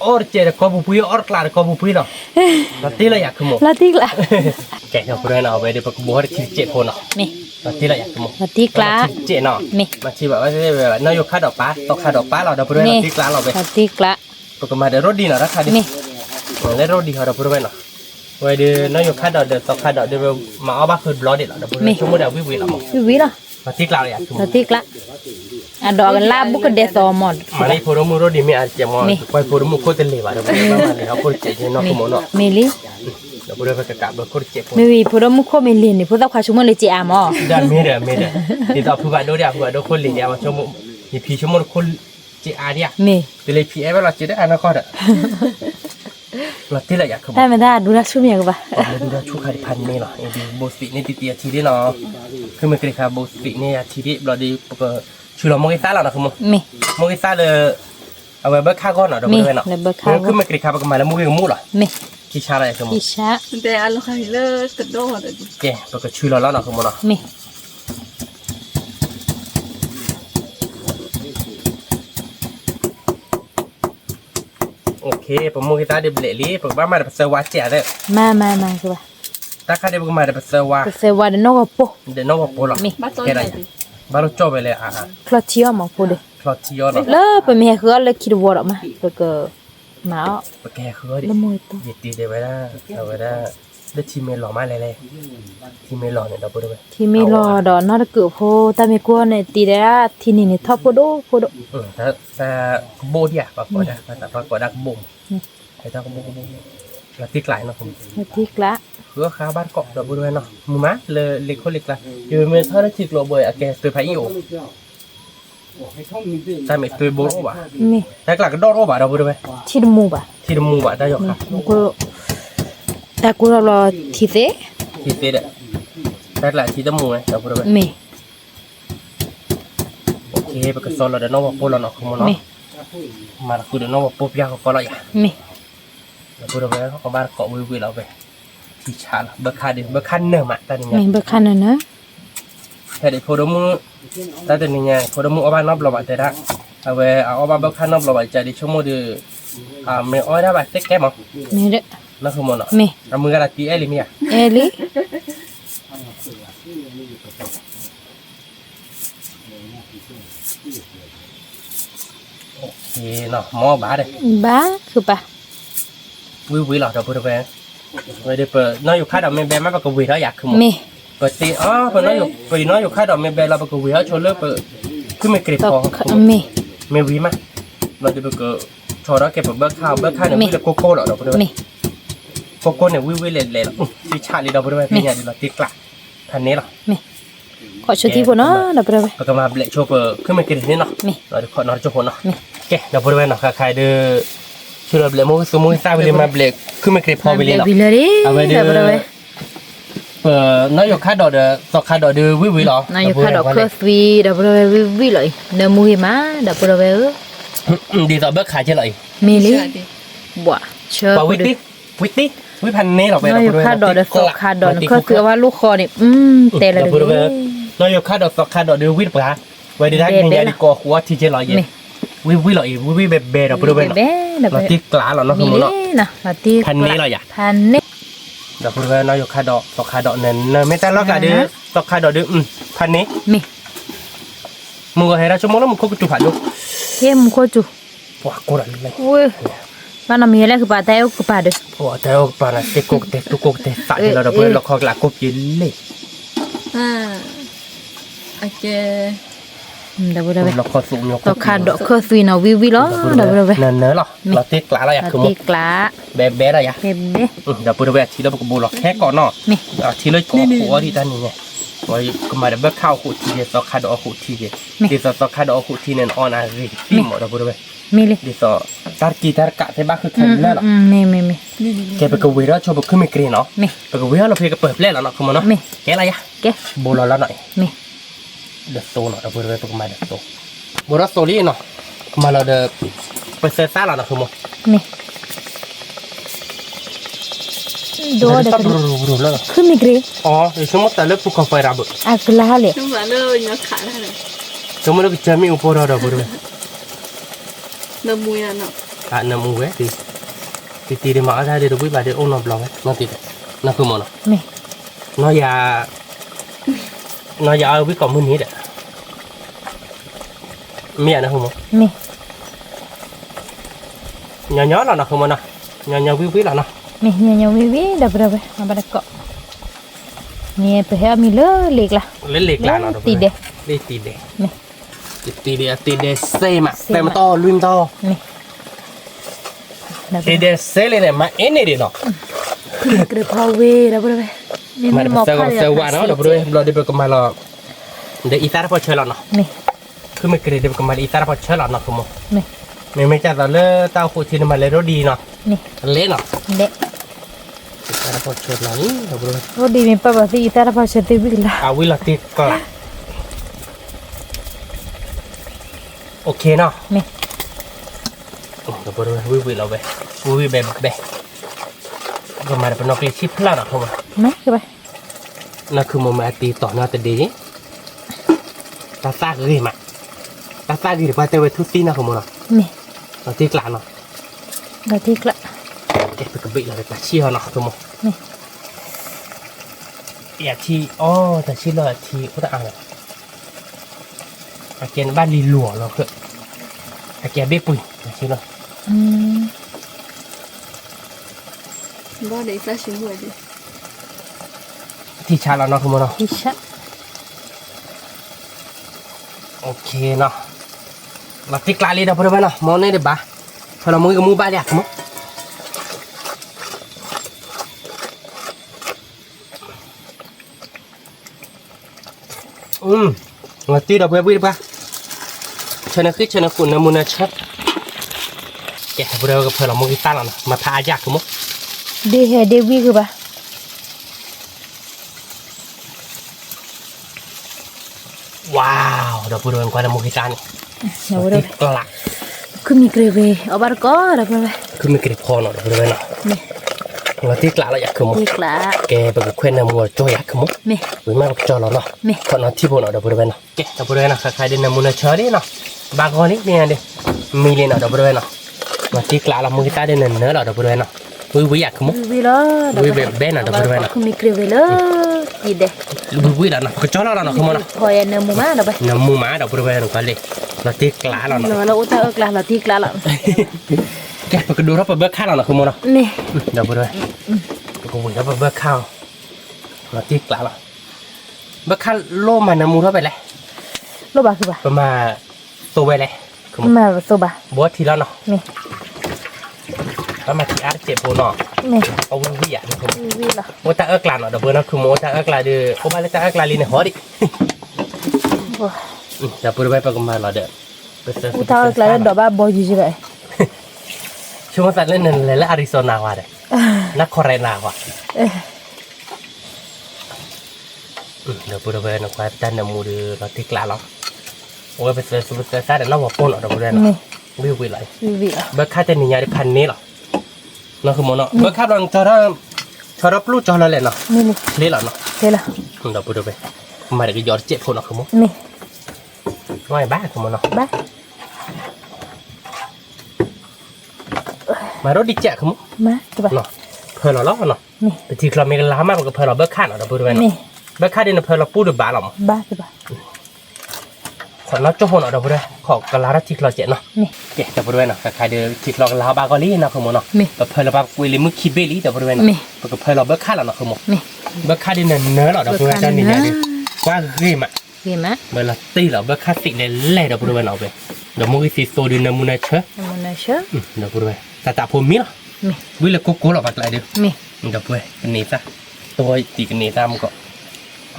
ออร์เจอร์คอบุปุยออร์คลาร์คอบุปุยเนาะเราตีละอยากขโมย ละที่กละ แกเราพูดเลยนะเอาไปเดี๋ยวไปขโมยที่เจ็ดคนเนาะ นี่ เราตีละอยากขโมย ละที่กละ เจ็ดเนาะ นี่ มาชี้แบบว่าจะแบบนายกคาดอกป้าตอกคาดอกป้าเราเดี๋ยวพูดเลยตีกลาเราไป ละที่กละ ปกมาเดี๋ยวรถดีเนาะราคาดี นี่ แล้วรถดีเขาเราพูดเลยเนาะไว้เดี๋ยวนายกคาดอกเดี๋ยวตอกคาดอกเดี๋ยวมาเอาบ้าคืนบล็อดเดี๋ยวเราพูดเลยชั่วโมงเดี๋ยววิเรา วิละ มาตีกลาเราอยากขโม ละ ย ที่กละอ่ะดอกกันลาบุกเดตอหมด มาในโพรมูรถดีไม่อาจจะมองไปโพรมูโคตรเลยว่ะเราพูดเลยมาเลยเขาพูดเจ๋งเนาะขโมยเนาะ เมลิ เราพูดเลยไปกะเราโคตรเจ๋ง ไม่มีพูดมุขไม่เรียนนี่พูดต้องขาชุ่มเลยจีอามอ๋อ ด้านเมเดอนี่ต่อผู้บาดโดเดียผู้บาดโดคนเลียมาชั่วโมงนี่พี่ชั่วโมงคนจีอาเดีย เม แต่เลยพี่เอฟเราจีได้อนาคตอ่ะเราที่เราอยากขโม ได้ ย ไหมได้ดูนะชุ่มอย่างกับ ดูได้ชูคาริพันนี่หรอไอ้ดีโบสินี่ตีทีได้เนาะคือมันเกิดคาโบสินี่ทีที่เราดีปกติชูเราโมกิซ่าเรานะคือโมกิซ่าเลยเอาไว้เบิกค่าก้อนเนาะเดี๋ยวไปเลยเนาะคือมันเกิดคาปกติมาแล้วมูกิมูหรอ เม กิชาอะไรคือมู อิชะ แต่อันเราให้เลิกกระโดด เก๋ปกติชูเราแล้วเนาะคือมูเนาะ เม โอเคผมมูกิซ่าเดี๋ยวเบลลี่ผมบ้ามาเดี๋ยวเซวาเจ๋อเลย มาคือว่า ถ้าใครเดี๋ยวมาเดี๋ยวเซวา เซวาเดนอกโป เดี๋ยวน้องบอกโปรหรอแค่ไหนบ้านเราจบไปเลยอ่ะ คลอชิโอมาพูดเลย พลอตที่ยอดเนาะ แล้วไปมีคือเลยคิดว่าออกมาแล้วก็มาอ๋อ ปแกคือดิ ละมวยตัว เหยียดตีเดี๋ยวไปได้เอาไปได้ได้ทีมเมลหล่อมากเลยทีมเมลหล่อเนี่ยเราพูดไป ที่ไม่รอดอกนอตเกือบโพแต่ไม่กลัวในตีได้ที่นี่นี่ท็อปโพโด ถ้าโบที่อ่ะปรากฏนะภาษาปรากฏดักบุ่มไอ้ถ้าบุ่มเราตีกลายนะผม ที่กละ khứa khá bát cọ rồi bữa nó mù má le lịch khô lịch là giờ mình thao nó chịu lộ bởi kẻ tôi phải yêu ta mẹ tôi bố bà นี่ แต่กลักก็โดนbà đâu bữa đây ที่ดมูบ่ะ thì mù bà ta dọc cả กูแต่กูรอทีเซ thì tê đấyแต่กลักที่จะมวยđâu bữa đây แม่ ok bây giờ sau là nó vào pô là nó không nó แม่ mà là cứ nó vào pô bia có lại à แม่ bữa đây nó có ba cọ vui vui là về thì chả là bữa khăn nở mà ta แม่ này เบิกคันน่ะนะ thế để phô đông ta từ nhà phô đông ở ba nóc là vậy thế đó về ở ba bữa khăn nóc là vậy chạy đi chung mua được mẹ ơi đã bài tết kém không แม่เด้อ nó không muốn nó แม่ mưa ra tí em liền à เอลิ thì nó mò bá đây บ้าคือปะ vui vui là đâu bữa về rồi đi bữa nóอยู่ค่าดอกเมเบมาปะกวีแล้วอยากคือหมด แม่ ปกติอ๋อพอน้อยอยู่ปกติน้อยอยู่ค่าดอกเมเบเราปะกวีแล้วชนเลิกเปิดคือไม่เกลียด ต พอก แม่ เมวีมาเราจะไปเกิดชอแล้วเก็บเบิกข้าวเนี่ยวิ่งโกโก้หรอเราไปด้วย แม่ โกโก้เนี่ยวิ่งเล่นๆหรอที่ชาลีเราไปด้วยเป็นไงดีเราติดกลักทันนี้หรอ แม่ขอชุดที่บ่เนาะดับเบิลเว้ย ปกติมาเบลโชว์เปิดคือไม่เกลียดนี่เนาะ แม่ เราจะขอนอนโชว์เนาะแกเราไปด้วยเนาะใครเด้อช่วยเราเบลโม่สมุนทราบไปเลยมาเบลคือไม่เกลียดพอไปเลยเนาะ วิลเลย เอาไปเด้อ ดับเบิลเว้ย น้อยอยู่ค่าดอกเด้อสอกค่าดอกเด้อวิวหรอน ายอยู่ค่าดอกเคอร์ฟีดับเบิลเว้ยวิเลยเดมูหิมะดับเบิลเว้ย ดีต่อเบิกขายเฉลย มีลิบ่เชิญ ปวิติวิพันนี้เราไป นายอยู่ค่าดอกเดสอกค่าดอกก็คือว่าลูกคอนี่เตะละเด้อ น้อยอยู่ค่าดอกสอกค่าดอกเด้อวิปะไว้ดีได้ยังไงดีกว่าหัวที่เฉลยวิหรอวิเบเบเราไปด้วย เบ้ดับ เรา เบิล ตีกลาเราเนาะ มี คือ ลิ เนาะ นะมาตี พันนี้เราอย่า พันนี้ เราไปด้วยน้อยอยู่ค่าดอกสอกค่าดอกนั้นไม่แต่เรากะเด้อสอกค่าดอกเด้อพันนี้ มี มึงก็ให้เราชั่วโมงแล้วมึงคุกจุผัดดู เข้มโคจู ว้ากูอะไรเลย อุ้ยบ้านเรามีอะไรคือปลาแต้วคือปลาเด้อ โอ้แต่ว่าปานะเตกุกเตตุกุกเตสายเราไปเราคอกหลักกุกยินเลย โอเค ดับเบิลเว้ย เราคอสูงยก ตอกค่าดอกเคอร์ฟีนะวิล้อดับเบิลเว้ย เนอะหรอเราตีกลาเราอยากคือมึ ตี ง กลา เบเราอยาก เบ้ เดี๋ยวพูดแบบทีเราบอกบูหรอกแค่ก่อนเนาะ นี่ ทีเลยก่อหัวที่ท่านนี่ไงไว้ก็มาเดี๋ยวเบิกข้าวขุดทีเดียวสอกคาดอกขุดทีเดียวดีสอกคาดอกขุดทีเนี่ยออนอะไรที่หมดเราพูดแบบ มีเลย ดีสอตากีตาร์กะที่บ้านคือแค่แล้วหรอ มี แกไปกับวิระชอบขึ้นไม่เกลียเนาะ มี ไปกับวิระเราเพียงกับเปิดแล้วเนาะคุณมันเนาะ มี แกอะไรอะ แก บูเราแล้วหน่อย มี เดือดโตหน่อยเราพูดแบบประมาณเดือดโตบูเราโตลี่เนาะมาเราเดือดไปเซซ่าเราเนาะคุณมัน มีดูเด็ก รู้แล้ว คือมีกรี อ๋อเดี๋ยวสมมติแต่เลิกภูเขาไฟรับ อากลาเลย นุ่มหวานเลยเนาะขาได้เลย สมมติเราจะมีอุปกรณ์เราพูดแบบ เนื้อมุยเนาะ น้ำมูเว้ยตีเดี๋ยวมาได้เดี๋ยววิ่งไปเดี๋ยวโอ้น้ำบล็อกน้ำตีน้ำคือมันเนาะ มี น้อยาเอาวิ่งก่อนมื้อนี้เด้อเมียนะคุณมัน มี nhỏ là nó không mà nó nhỏ quý là nó มีเนี่ยวิดับเบิลเว้ยมาบัดเกาะเนี่ยไปให้มีเลือเล็กละ lấy liệt là nó ตีเด้ đi tì đè มี tì đè xe mà xe mà to luyên to มีดับเบิ tì ล đè xe lên này mà én này đi nó กระเพราเวดับเบิลเว้ยนี่ mà มีหมอก xe qua nó được rồi lo đi bực mà lo để ít ra bao chơi là nó มี cứ mình kể để bực mà ít ra bao chơi là nó không มี mình mới chắc là lơ tao phụ thì mà lấy nó đi nó มี lấy nó เด็ ít ra bao chơi là ní được rồi โอ้ดีมีป้าบอกที่อีตาราพาเชติวิลา à quý là tì cả ok nó มี được rồi quý là về quý bè bèก็มาเป็นนกเลี้ยชิพลาดอ่ะเขาบอก ไหมคือไป นั่นคือโมมาตีต่อหน้าแต่ดีตาตาคือไงมาตาตาคือไปแต่เวทุตีนะเขาบอกเนาะ มี เราตีกลางเนาะ เราที่กละ แกไปกระบี่เราแต่ชี้เขาเนาะเขาบอก มี อยากชี้อ๋อแต่ชี้เลยชี้ก็จะอ่านอาเกนบ้านลีหลัวเราคืออาเกนเบี้ยปุ๋ยชี้เลย อืม บ่ได้ซะชิมหัวดิ ที่ชาเราเนาะเขาบอกเนาะ ที่ชะ โอเคเนาะเราตีกลางเลยเดี๋ยวพอได้ไหมเนาะมองนี่เดี๋ยวบ้าพอเรามือกับมือบ้าเดี๋ยวเขาบอก ngerti dah boleh apa chana kit chana kun namuna chat ya boleh ke pela mau kita lah mata aja kamu Dewi ke ba wow dah boleh kau mau kita ni ya udah kelak kumi kreve obar ko dah boleh kumi kreve kono dah boleh nak nih ngerti kelak lah ya kamu kelak ke bagi kau namu coy ya kamu nih memang coy lah nak nih kau nanti pun dah boleh nak ke dah boleh nak kakak dia namuna cari nak bagus ni ni milih nak dah boleh nak ngerti kelak lah mau kita dia nene lah dah boleh nak Wih ya kamu? Wih lah. Wih ben ada berapa nak? Aku mikir lah, ide. Wih lah nak kecola lah nak kamu nak? Oh ya nemu mana dah? Nemu mana dah berapa nak kali? Latih kelas lah nak. Kalau utak kelas latih kelas lah. Keh kedua apa berkah lah nak kamu nak? Nih. Dah berapa? Kamu apa berkah? Latih kelas lah. Berkah lo mana murahไปเลย Lo bah ke bah? ประมาณตัวไปเลย Ma so bah. บัวทีละเนาะ Nih. ประมาณที่อาร์เจ็บปวดเนาะ Nih. เอาวิ่งอ่ะนะคุณ Wih lah. โมตากลาเนาะเดี๋ยวเบอร์นะคือโมตากลาเดือโอ้มาเลยตากลาลีเนี่ยหัวดิ Wah. เดี๋ยวเบอร์ไปประมาณเราเด้อ Utak kelas dah bah boy juga. ช่วงสัตว์เล่นนั่นเลยละอาริโซนาว่ะเด้นักคอเรนาว่ะเดี๋ยวเบอร์ไปนะควายตันน้ำมูดือเราที่กลาเราโอ้ยไปเจอสุดเจอซาเดี๋ยวเราหัวป้นเนาะเดี๋ยวเบอร์ไปเนาะวิ่งเลย Wih lah. เบอร์ค่าจะหนียาได้พันนี้หรอนั่นคือโมเนาะเบอร์ค่าเราจะรับรู้จอเราเลยเนาะ Nih nih. เลี้ยหรอเนาะ Thế là. เดี๋ยวเบอร์ไปมาเดี๋ยวย้อนเจ็บคนเนาะคือโม Nih. ง่ายบ้าคือโมเนาะ Ba. มารถดิเจ็บคือโม Ma coba. เนาะเพลเราล้อเนาะ Nih. แต่ทีเราไม่กันล้ามากกว่าเพลเราเบอร์ค่าเนาะเดี๋ยวเบอร์ไปเนาะ Nih. เบอร์ค่าเดี๋ยวเพลเราพูดด้วยบ้าหรอ Ba coba. ขอนัดโจ้หัวเนาะเดี๋ยวเบอร์ไปขอกระลาที่เราเจ็บเนาะ Nih. เจ็บเดี๋ยวเบอร์ไปเนาะใครเดี๋ยวที่เรากระลาบากอลี่เนาะคือโมเนาะ Nih. แต่เพลเราบากวิลิมุคิเบลี่เดี๋ยวเบอร์ไปเนาะ Nih. แต่เพลเราเบอร์ค่าเนาะคือโม Nih. เบอร์ค่าเดี๋ยวเนื้อเนาะเดี๋ยวเบอร์ไปนี่เนี่ยดิกว้างเรื่องอ่ะ Gimana? เบอร์ละตีเหรอเบอร์ค่าสิเล่เดี๋ยวเบอร์ไปเนาะไปเดี๋ยวมุ้ยสิโซดินมุนเช Mana sih? เดี๋ยวเบอร์ไปแต่ตาผมมีเนาะ Nih. วิลโกโก้หรอบักไรเดียว Nih. เดี๋ยวไปกันนี่ซะตัวตีกันนี่ซะมันก็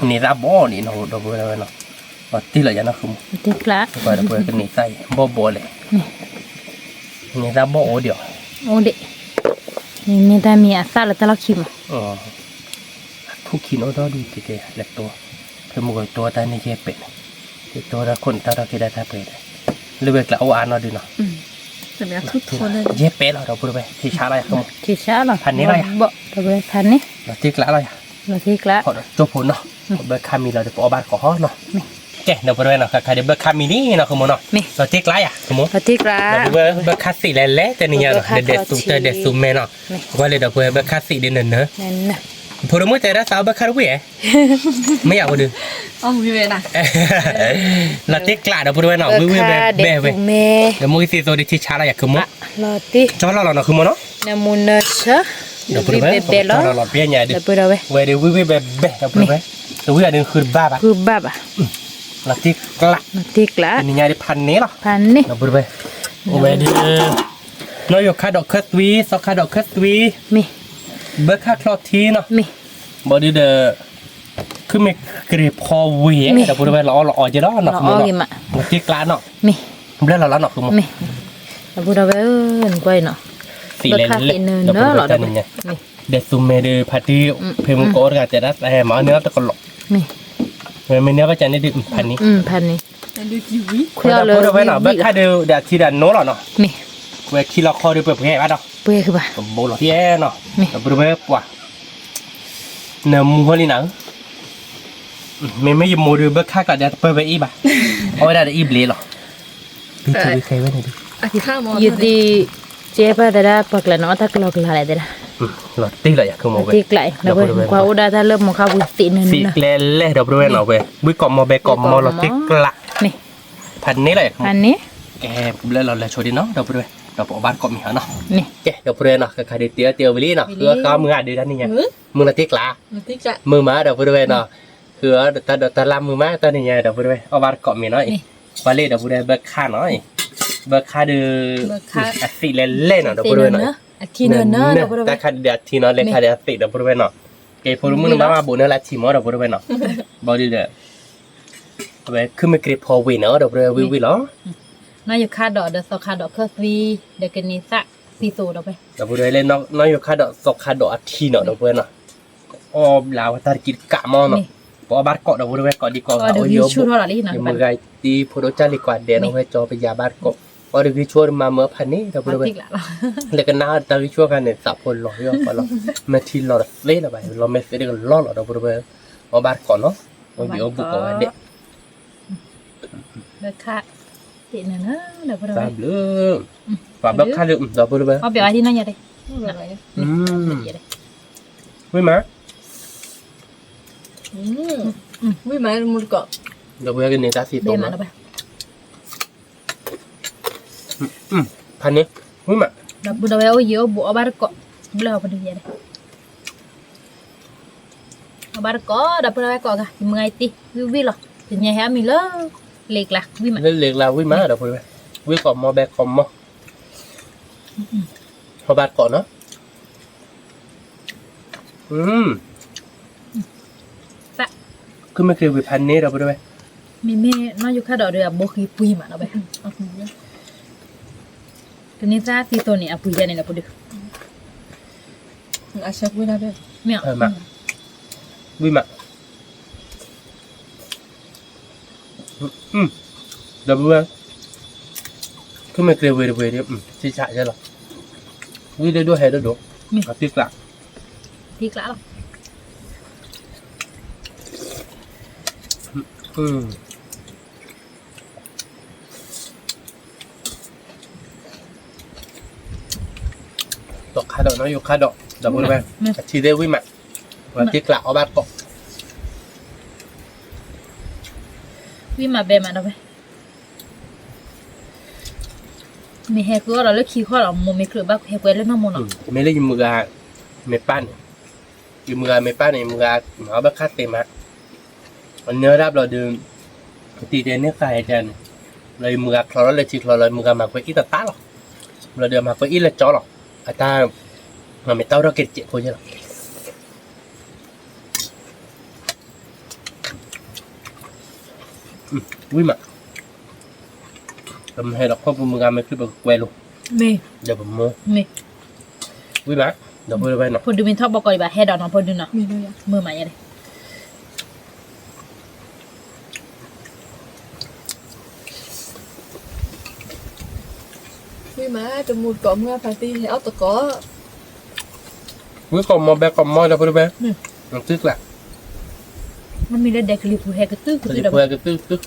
นี่ซะบ่อนี่เนาะเดี๋ยวไปเนาะว่าตีเหรอยังนะคือ Nanti kelas. ก็เดี๋ยวไปกันนี่ใส่บ่เลยนี่ซะบ่เดียว Oh dek. Ini tadi asal terlalu kim. อ๋อทุกขีโนดอดูติเกเล็กตัวเพิ่มกว่าตัวตานี่เย็บเป็ดตัวละคนตาเราคิดได้ถ้าเป็ดหรือเวกละเอาอ่านเราดูเนาะ Sebenarnya tuhคน เย็บเป็ดเราพูดไปที่ช้าอะไรครับ Kisah lah. Pan ni lah ya? Bo, boleh pan ni. เราที่กละอะไร Nanti kelas. พอจบผลเนาะเบอร์คามีเราจะปอบาทขอเนาะแกเดี๋ยวไปด้วยเนาะใครเดี๋ยวเบอร์คามีนี่เนาะคือโมเนาะเราที่กละอ่ะคือโม Nanti เดี๋ยว kelas. เบอร์คาสีเละๆแต่นี่เนาะเด็ดตุ้งเด็ดซูมเมเนาะว่าเลยเดี๋ยวเบอร์คาสีเด่นเนอะ Nana. พอเราไม่แต่ละสาวเบอร์คาร์วีไม่อยากมาดู Oh gimana? เราที่กละเดี๋ยวไปด้วยเนาะวิวแบบเบ้เว้ย Me. เดี๋ยวมุ้ยสีโซดิที่ช้าอะไรอ่ะคือโม Nanti. จอเราเนาะคือโมเนาะ Namuna sih. เดี๋ยวไปด้วยจอเราเปลี่ยนใหญ่ดิ Dah berapa? เว้ยเดี๋ยววิวแบบเบ้เดี๋ยวไปด้วยตัววิวอันนึงคือบ้าปะ Kubab ah. เราที่กละ Nanti kelas. นี่ไงได้พันนี้หรอ Pan ni. เราพูดไปโอ้ยดีน้อยอยู่ค่าดอกคัสวีสองค่าดอกคัสวี Mi. เบอร์ค่าคลอทีเนาะ Mi. บอดี้เดอคือไม่เกรพอเวียเราพูดไปเราอ๋อจะรอเนาะ Oh gimana? มันที่กลางเนาะ Mi. เรื่องเราแล้วเนาะคือมัน Mi. Dah berapa? Quay no. สีเล่นเล่นเราพูดไปกันเนี่ย Mi. เด็ดซูมเมเดอร์พาร์ตี้เพมุโกร์กันแต่ละแต่หมาเนื้อตะกลอก Mi. ไม่เนื้อก็จะนี่ดิพันนี้ Pan ni. Ada kiwi. คุณเราพูดไปเนาะเบอร์ค่าเดอเดี๋ยวที่เดนโน่หรอเนาะ Mi. เวทีเราคอเดอเปิดแง่บ้านเนาะ Boleh ke bah? โบหลอที่แย่เนาะเราพูดไปว่าเนื้อมูฮอลีหนังไม่ยมโมดูเบอร์ค่ากับเดี๋ยวเปิดไปอีบ่ะเอาไว้ได้อีบเลยหรอพี่จะไปใครไว้ไหนดิ Akhirnya mau. Jadi siapa dah paklan otak kalau kelar ada dah. หลอดตีเลยอะคือโมเว Nanti kelar. Dah boleh. Kau udah dah lem muka buti สี nana. เล่เดี๋ยวบริเวณเอาไปบุ้ยกอมมาเบกอมมาหลอดตีกละ Nih. พันนี้เลย Pan ni. แกเล่เราเลยโชว์ดิเนาะเดี๋ยวบริเวณเราปอบ้านกอมมีหาเนาะ Nih. แกเดี๋ยวบริเวณเนาะใครเดี๋ยวเตียววิลี่เนาะคือเขามืออ่ะดีด้านนี้ไงมือละตีกละ Nanti cak. มือมาเดี๋ยวบริเวณเนาะคือตาลำมือมาตอนนี้ไงเดี๋ยวบริเวณเอาบ้านกอมมีน้อยวันเล่เดี๋ยวบริเวณเบิกค่าน้อยเบิกค่าดูสีเล่เนาะเดี๋ยวบริเวณเนาะ Akhirnya dah berapa? แต่คันเดียดทีเนาะเลยคันเดียดติดเดี๋ยวบริเวณเนาะเกย์พอรู้มึงบ้ามาบุญนั่นแหละทีมอเดี๋ยวบริเวณเนาะบอดี้เด้อ เว้ยคือไม่เกลียดพอวินเนาะเดี๋ยวเราวิวเหรอ น้อยอยู่คาดอกเดี๋ยวสอคาดอกเคอร์วีเดี๋ยวกันนี้สักซีโซดอกไป เดี๋ยวเราเล่นน้อยอยู่ค่าดอกสกค่าดอกทีเนาะเดี๋ยวเพื่อนเนาะอ๋อลาวตากินกะมอเนาะเพราะบาร์เกาะเดี๋ยวเราเกาะดีกว่า ก็เดี๋ยววิวชูเท่าไหร่ที่หนัง ยัง ปั มื น อไงตีโปรจาริกว่าเดนเอาไว้จอไปยาบาร์เกาะพอเดี๋ยวช่วยมาเมื่อพันนี้เดี๋ยว มา เรา ติ๊กละเรา แล้วก็น่าตอนที่ช่วยกันเนี่ยสับคนหล่อย่อพอเราไม่ทีหล่อเล่นอะไรเราไม่เสียกันล่อหล่อเดี๋ยวเราเอาบาร์เกาะเนาะเอาเดี๋ยวบุกเอาเด็ก เดี๋ยวค่ะเดี๋ยวนะเดี๋ยวพอเรา ตามเรื่องฝากแบบค่าเรื่องเดี๋ยวเรา เอาเดี๋ยวที่นั่นอย่าได้ ไม่มา วิมามุดเกาะ เดี๋ยวเรากินในตาสี เดี๋ ต ยว ม มา นะ เราไป พันนี้ไม่มา เดี๋ยวบุญเราเอาเยอะบุเอาบาร์เกาะบุญเราไปดูอย่าได้เอาบาร์เกาะเดี๋ยวพอเราไปเกาะกันมึงไงตีวิวหรอถึงยังแฮมีเลยเล็กละวิมา เล่นเล็กเราวิ่งมาเดี๋ยวเราวิ่งก่อนมอแบกคอมมอพอบาดก่อนเนาะคือไม่เคยไปพันนี้เราไปด้วย มีน้อยอยู่คาดอกเดี๋ยวบุกปุยมาเราไปทีนี้จ้าซีโซนี่อ่ะปุยยันนี่เราไปดู อาชักวินาด้วย ไม่เอา มาวิ่งมาเดี๋ยวไปคือไม่เคยไปด้วยเนี่ยชิชะใช่หรอวิ่งได้ด้วยให้ได้ด้วยกับติ๊กละ ที่กล้าหรอ ดอกคาดอกน้อยอยู่คาดอกเดี๋ยวไปชีได้วิ่งมากับติ๊กละเอาบาดเกาะ วิมาเบมาเราไปมีแฮกูเราเลิกขี้ข้อเราโมมีคือบ้าแฮกูเล่นน้ำมันอ่ะ ไม่ได้ยิมือไม่ปั้นยิมือไม่ปั้นยิมือเอาแบบคาเต็มฮะวันนี้รับเราดื่มตีเดนเนี่ยใครอาจารย์เลยมือคลอร์เลยชีคลอร์เลยมือมาไปอีตาตาหรอเราเดินมาไปอีละจอหรออาตามันไม่เต้าเราเก็บเจ็บคนใช่หรอวิ่งมาทำให้เราควบคุมมือไม่ขึ้นไปเวลุ มี เดี๋ยวผมโม มี วิ่งมาเดี๋ยวไปหน่อย พอดูมินท็อปบอกก่อนแบบแฮดอกน้องพอดูเนาะ มีด้วย มือใหม่ยังไง วิมาจะมุดเกาะเมื่อปาร์ตี้ให้เอาตะเกาะ วิ่งก่อนมอแบกก่อนมอเดี๋ยวไปมันตึกแหละ มันมีเด็กคลิปแฮกตื้อ จะเพื่อก็ตึก มือ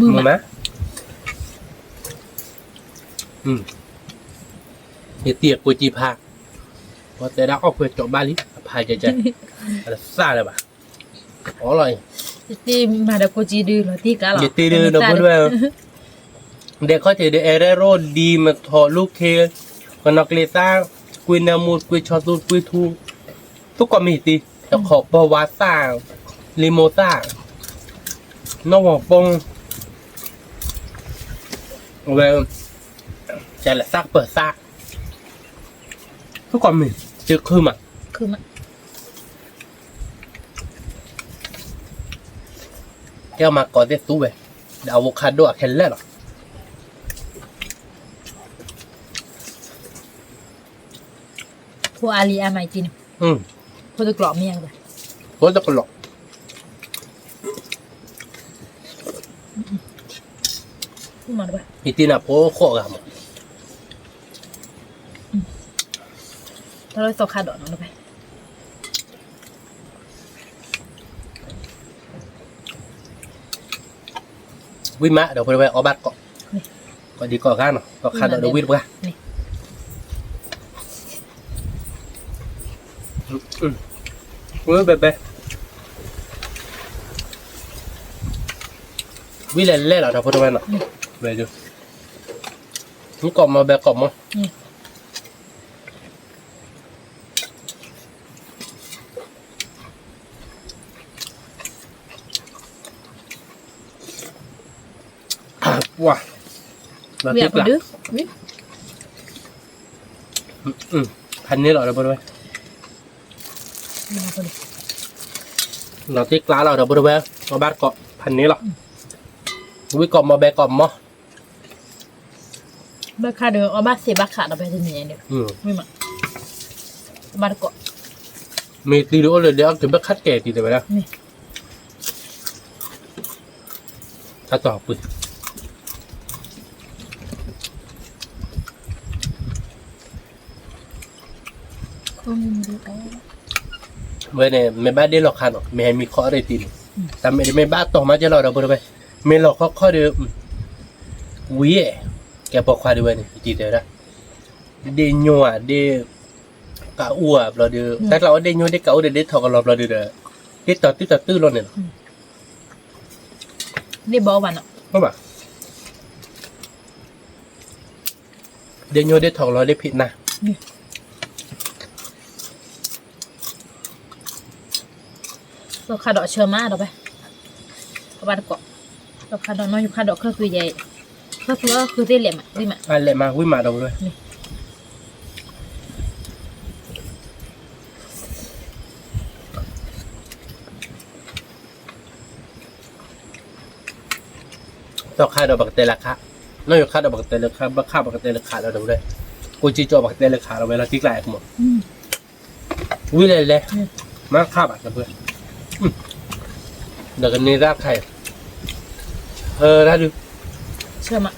มือ ใหม่ มาเฮียเตี้ยกุยจีพาพอแต่ได้ออกเพื่อจบบ้านลิพายใจอะไรซ่าเลยป่ะอ๋อเลย ที่มาเด็กกูจีดูหรอที่กล้าหรอ เฮียตีเดินเราพูดว่าเด็กเขาจะได้เอเรโรดีมาถอดลูกเคกันนักเลี้ยซ่ากุยนามูดกุยชอตูกุยทูทุกคนมีตีจะขอบประวัติซ่าลิโมซ่านอกหัวปงเวลจะละซากเปิดซากทุกคนมีจะคือมัน คือมัน แก้วมาก่อนเด็ดตู้เว้ยเดี๋ยวอะโวคาโดอะแค่เล่นหรอพวกอาลีอาไมจินพวกตะกรอบมีอย่างไร โคตรตลก พูดมาด้วย อีตีน่ะโพโคกันหมด ถ้าเราต่อคาดอกน้องไป วิ่งมาเดี๋ยวไปเอาบัตรก่อนก็ดีก่อนกันเนาะก็คันเดี๋ยววิ่งไปแบบวิ่งเล่นๆเหรอถ้าพูดไปเนาะไปดูนี่กล่อมมาแบบกล่อมมั้งว้าเรา เวีย ติ๊ ก ก ไป ละ ดื้อ พันนี้เหรอเราพูดไปเราติ๊กละเราเดี๋ยวพูดไปเอาบัตรเกาะพันนี้หรอ วิกอมมาแบกอมมอ บ้าขาเดี๋ยวเอาบ้าเสียบ้าขาเราไปที่นี่เดี๋ยวไม่มาบ้าเกาะ มีตีดูเลยเดี๋ยวถึงแบกคัดแก่ตีเดี๋ยวไปแล้วถ้าตอบปุ๊บเมื่อเนี่ยไม่บ้าได้หลอกขันหรอกไม่ให้มีข้ออะไรตีแต่ไม่บ้าต่อมาจะรอเราไปไปไม่หลอกข้อเดิมวิแกบอกความดีไว้เนี่ยตีเดี๋ยวนะเดนโยอ่ะเดกะอ้วเราเดือแต่เราเดนโยเดกะอ้วเดทอกเราเดือเดต่อตื้อเราเนี่ย นี่บอกวันอ่ะ ก็แบบเดนโยเดทอกเราได้ผิดนะ เราขาดดอกเชื่อมาเราไปบ้าเกาะเราขาดดอกน้อยอยู่ขาดดอกก็คือใหญ่ก็คือที่เหลี่ยมอ่ะที่มัน อะไรมาวิ่งมาเราด้วยต่อค่าดอกบักเตลค่ะนอกจากค่าดอกบักเตลค่ะบักค่าบักเตลค่ะเราด้วยกูจีจอบักเตลค่ะเราเวลาที่ไกลกันหมดวิ่งเลยมาค่าบักกันเพื่อนเดี๋ยวกันนี้ราบใครได้ดู เชื่อมา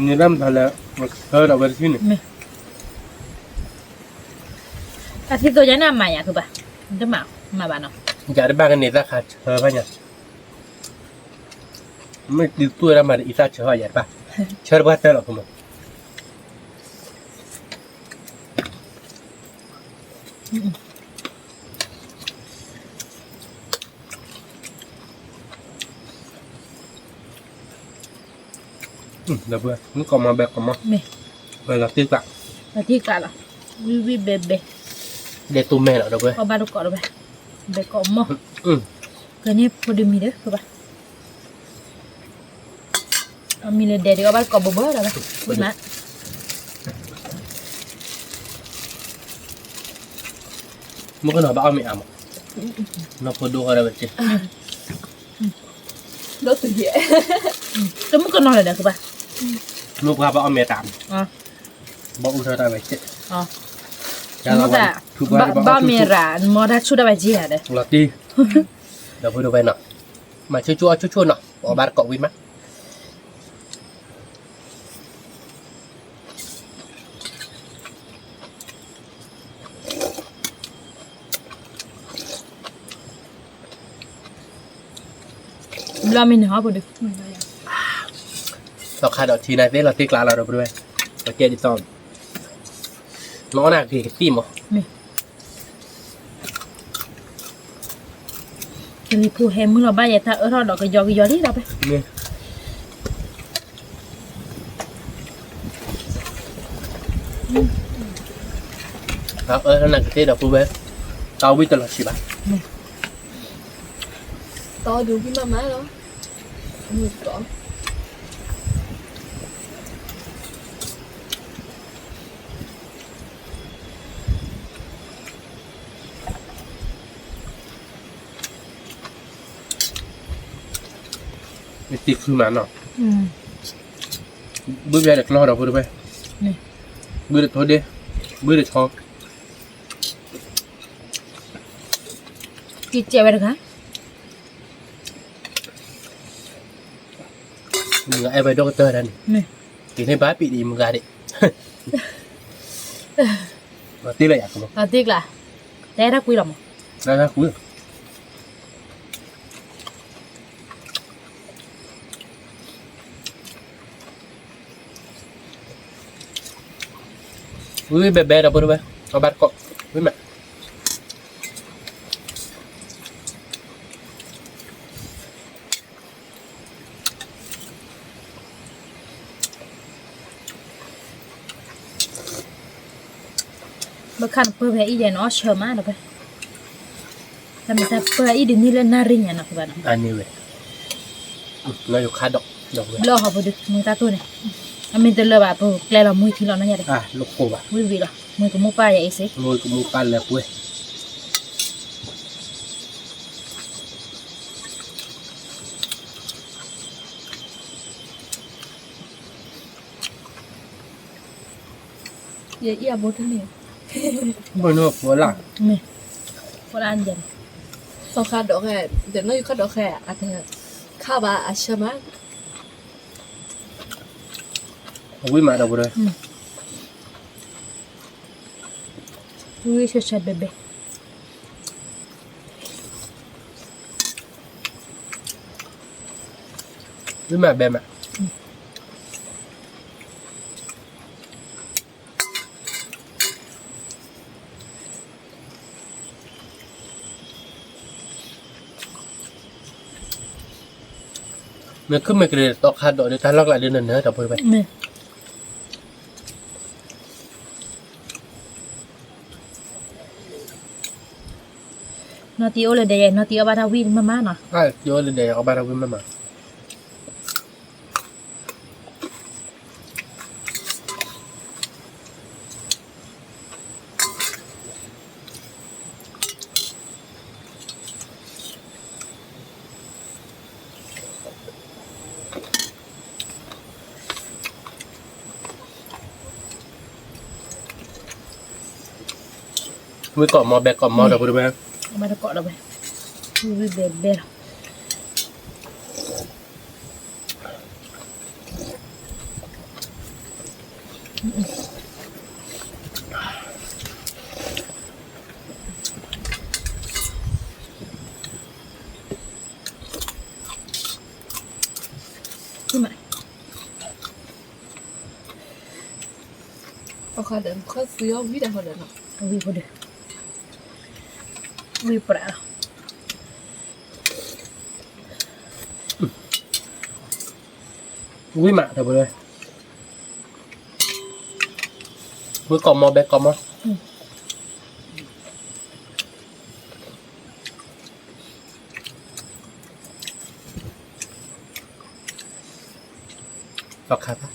นี่เริ่มทันแล้วเราไปที่หนึ่ง อาทิตย์ตัวยันน่าใหม่อ่ะคือปะมันจะมาบ้านเนาะ อยากได้บ้านกันนี่ราคาป่ะเนี่ยไม่ดูตัวแล้วมาอีซ่าเชื่อใหญ่ป่ะเชื่อว่าเท่าหรอกคุณเดี๋ยวเพื่อนนี่ก็มาแบบกันมั้งเวลาตีกะ อาทิตย์กันละวิเบเบ เด็ดตุ้มแม่เหรอเดี๋ยวเพื่อน เอาบ้านเกาะเราไปเบเกาะมั้งก็นี่พอดีมีเด้อคือปะเอามีเลยเดี๋ยวบ้านเกาะบ่เบ้อแล้วไปนะ มันก็หน่อยบ้าไม่เอามั้งเราพอดูอะไรแบบนี้ รถสุดเหี้ย จะมึงก็นอนเลยเด้อคือปะ ลูกพาบ้าไม่ตาม อ๋อ บ้าอุ้งเธอได้ไหมเจ๊ อ๋อ เรา แต่บ้ามีร้านมอได้ชุดอะไรจีอ่ะเด้อ เราตีเดี๋ยวไปดูไปหน่อยมาช่วยหน่อยเอาบ้านเกาะวิ่งมั้ยเรามีเนื้อบ่ดิ เราขาดดอกทีนายเต้เราตีกลาเราด้วยเราเกลียดดิตอนน้องน่ะคือตีมั้ง จะมีผู้เห็นมึงเราบ้าใหญ่ถ้าเราดอกก็ยอดิเราไป นี่ครับท่านนักเตะดอกพูดไปเตาวิตลอดชีพ ต่อดูพี่มาม่าเหรอมือต่อ ไม่ติดคือมันเนาะบื้อใหญ่เด็กรอดอกพูดไปบื้อเด็กโทษดิบื้อเด็กชอบ กี่เจ็บไปเลยคะ มึงไอ้ใบด็อกเตอร์นั่นกินให้บ้าปีดีมึงกาดิมาตีอะไรอยากมั้ง อาทิตย์ละแต่ถ้าคุยหรอมั้ง ได้คุยอุ้ยเบ๊ะเราพูดไปเอาบัตรเกาะวิ่งมาเมื่อคันเพื่อให้อีเดนอเชื่อมาเราไปแต่ไม่ใช่เพื่ออีเดนนี่เล่นนาริงนะคือบ้าน อันนี้เว้ยเราอยู่คาดอกเว้ย รอเขาไปดูมึงตาตัวเนี่ยอเมนเตอร์เลยแบบพวกแกเรามือที่เรานั่นยังไง ลูกโคบะ มือวีละมือกับมือป้าอย่างไอ้สิ โรยกับมูกันแล้วเว้ย Iya bodoh nih. บ่นึกหัวหลัก nih Quran jadi So kadok kayak, dan lo kadok kayak ada kaba asyama. วิ่งมาเดี๋ยวบ่ได้ Wih sesat bebe วิ่งมาแบบอ่ะมันขึ้นมาเกลือตอกขาดดอกเดี๋ยวท่านลอกหลายเดือนนั่นเนอะแต่บ่ได้ไป nih Noti oleh deh, noti apa tawin mama nah. ก็โยนเลยเดี๋ยวเอาบาราวินมาวิ่งเกาะมอแบกเกาะมอเดี๋ยวบ่ได้ไป Mana kok dah be. Wih bebe. ขึ้นมา So kadok kau suyo vida kadok no. วิพอดีวิปลา วิ่งมาเดี๋ยวบ่ได้วิ่งเกาะมอแบกเกาะมอตอกขาดปะ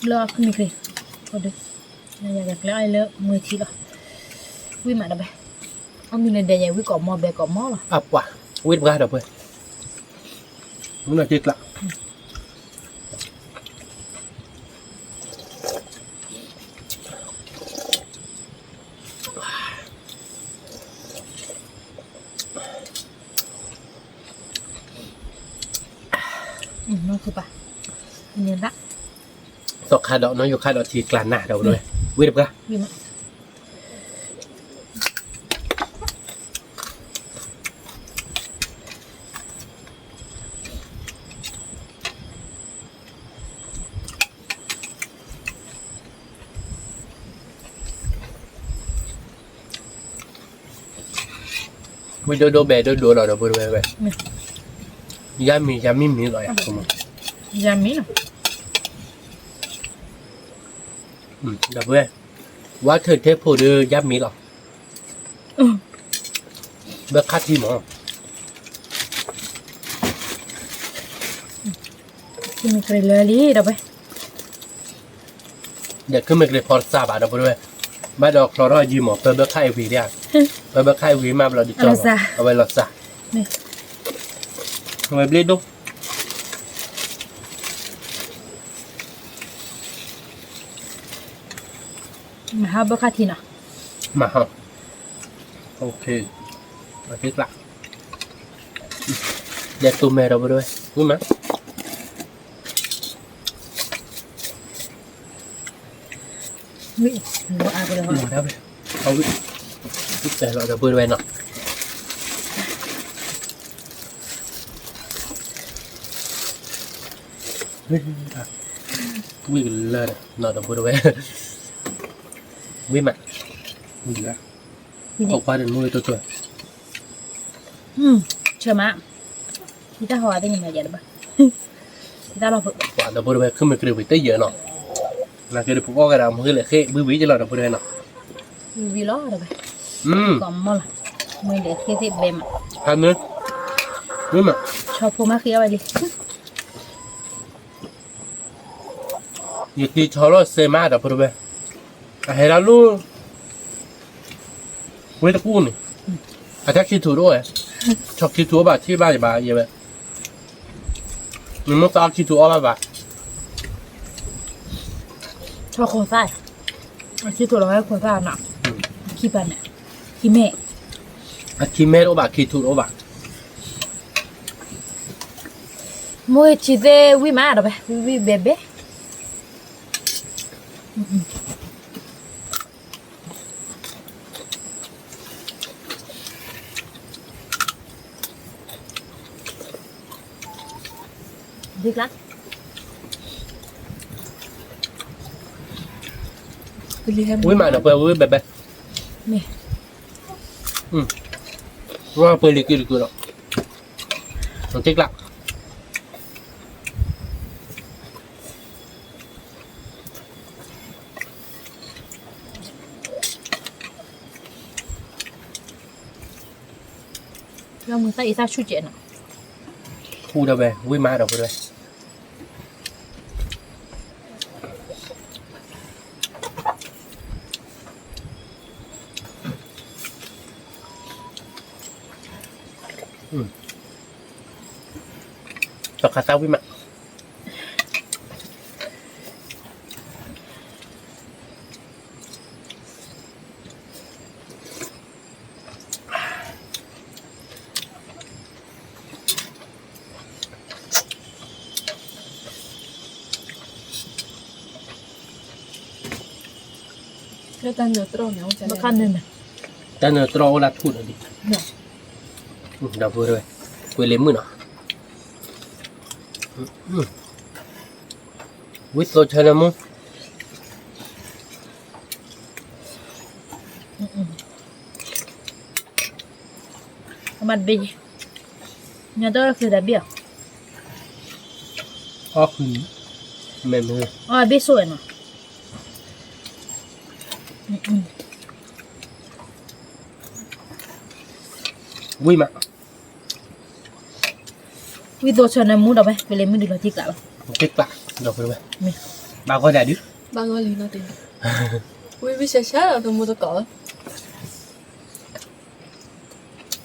เลิกขึ้นมีใครพอดีน่าอยากเลิกไอ้เลิกมือทีละวิมาได้ไปเอามีในเดียวิกอมอเบกอมอละ อับว่ะวิ่งมาเดี๋ยวไปมึงน่าจิกละ นั่นคือปะเนี่ยละ ตอกขาดดอกน้อยอยู่ขาดดอกทีกลานหน้าเดี๋ยวเลยวิ่งไป วิมา วิ่งโดเบโดเราเดี๋ยวไปไปยามีมีเลยอ่ะผม ยามีนะ เดี๋ยวไปว่าเธอเทปโพเดอร์ยามีหรอเบอร์คัดที่หมอ ที่มีใครเลยลีเดี๋ยวไป เดี๋ยวขึ้นมาเลยพอทราบอ่ะเดี๋ยวไปด้วยบ้านดอกคลอรอยีหมอเปิดเบอร์ค่ายวีเนี่ยเปิดเบอร์ค่ายวีมาเราดิจอเอาไว้รอซะ นี่ เอาไว้เบลดดู มาหาบักคาทีน่ะ มาฮะโอเคมาพิกละเดี๋ยวตัวแม่เราไปด้วยรู้ไหม วิหัวอาไปเลย หมดแล้วเลยเอาวิแต่เราจะเปิดไว้หน่อยวิ่งเลยหน่อยจะเปิดไว้วิ่งมาวิ่งแล้วออกไปเดินมือตัว เชื่อมะที่ตาหัวเป็นยังไงเดี๋ยวไปที่ตาเราฝึก กว่าจะเปิดไว้ขึ้นมากระดิ่งได้เยอะหน่อยนะคือผมก็กระดามมือเลยแค่บื้อจะเราจะเปิดไว้หน่อย วิล้อเดี๋ยวไป ก่อนมอละมือเด็กที่สิบเบม ทำเนื้อวิ่งมา ชอบพูมาเคี้ยวไปดิ อยู่ที่ชอร์เซมาจะเปิดไว้ให้เราลูเวทกูนี่อาจจะคิดถูกด้วยชอบคิดถูกแบบที่บ้านจะบ้าเยอะไปมันไม่ต้องคิดถูกอะไรแบบ อบโคซ่าคิดตัวเราให้โคซ่าหนักขี้ปันเนี่ยขี้แม่ คิเมโอบะคิทูโอบะ มวยชีเซวิมาดอกไปวิเบเบ้ดีกละ beli hem อุ้ยมาเดี๋ยวไปอุ้ยแบบแบบ นี่ ว่าไปลิกิลิกิหรอกต้องติ๊กละ เรามึงใส่อีซ่าชูเจนอ่ะ พูดเดี๋ยวไปอุ้ยมาเดี๋ยวไปเลยต่อคาซาวิมาcái tan neutro nhau มาขั้นหนึ่งนะ แต่เนื้อตรอละทุนดิ เนี่ย เดี๋ยวไปเลยกุยเล็มมือเนาะวิโซชนะมุ มันบีเนี่ยตัวคือดับเบี้ย อ๋อคือแม่มือ อ๋อบีสวยเนาะวิมา วิตัวชนะมูดอกไปไปเลยไม่ดูเราที่กลับ ติ๊กละเดี๋ยวไปเลย นี่ บางคนได้ดิ ba ngôi lì nó tiền ui bị xe sát rồi tôi mua tôi cỡ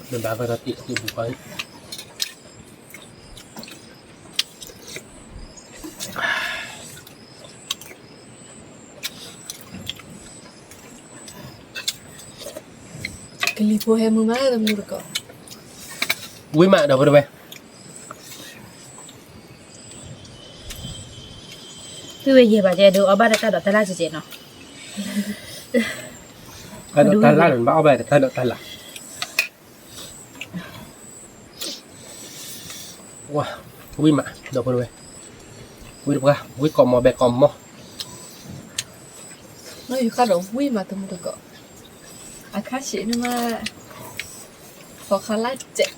เดี๋ยวบางคนเราติดบุกไป cái lì phố hem má tôi mua tôi cỡ วิมาเดี๋ยวไปเลย คือเวเยบาเจดูเอาบ้านก็ดอกตะลาเจเนาะ ถ้าเราตันละหรือบ้าเอาไปแต่ถ้าเราตันละว้าวิมาเดี๋ยวไปเลยวิดูกันวิกอมมอแบกอมมอ nó thì khá đủ vui mà tôi mua tôi cỡ à khá xịn nhưng mà khó khăn lắm chạy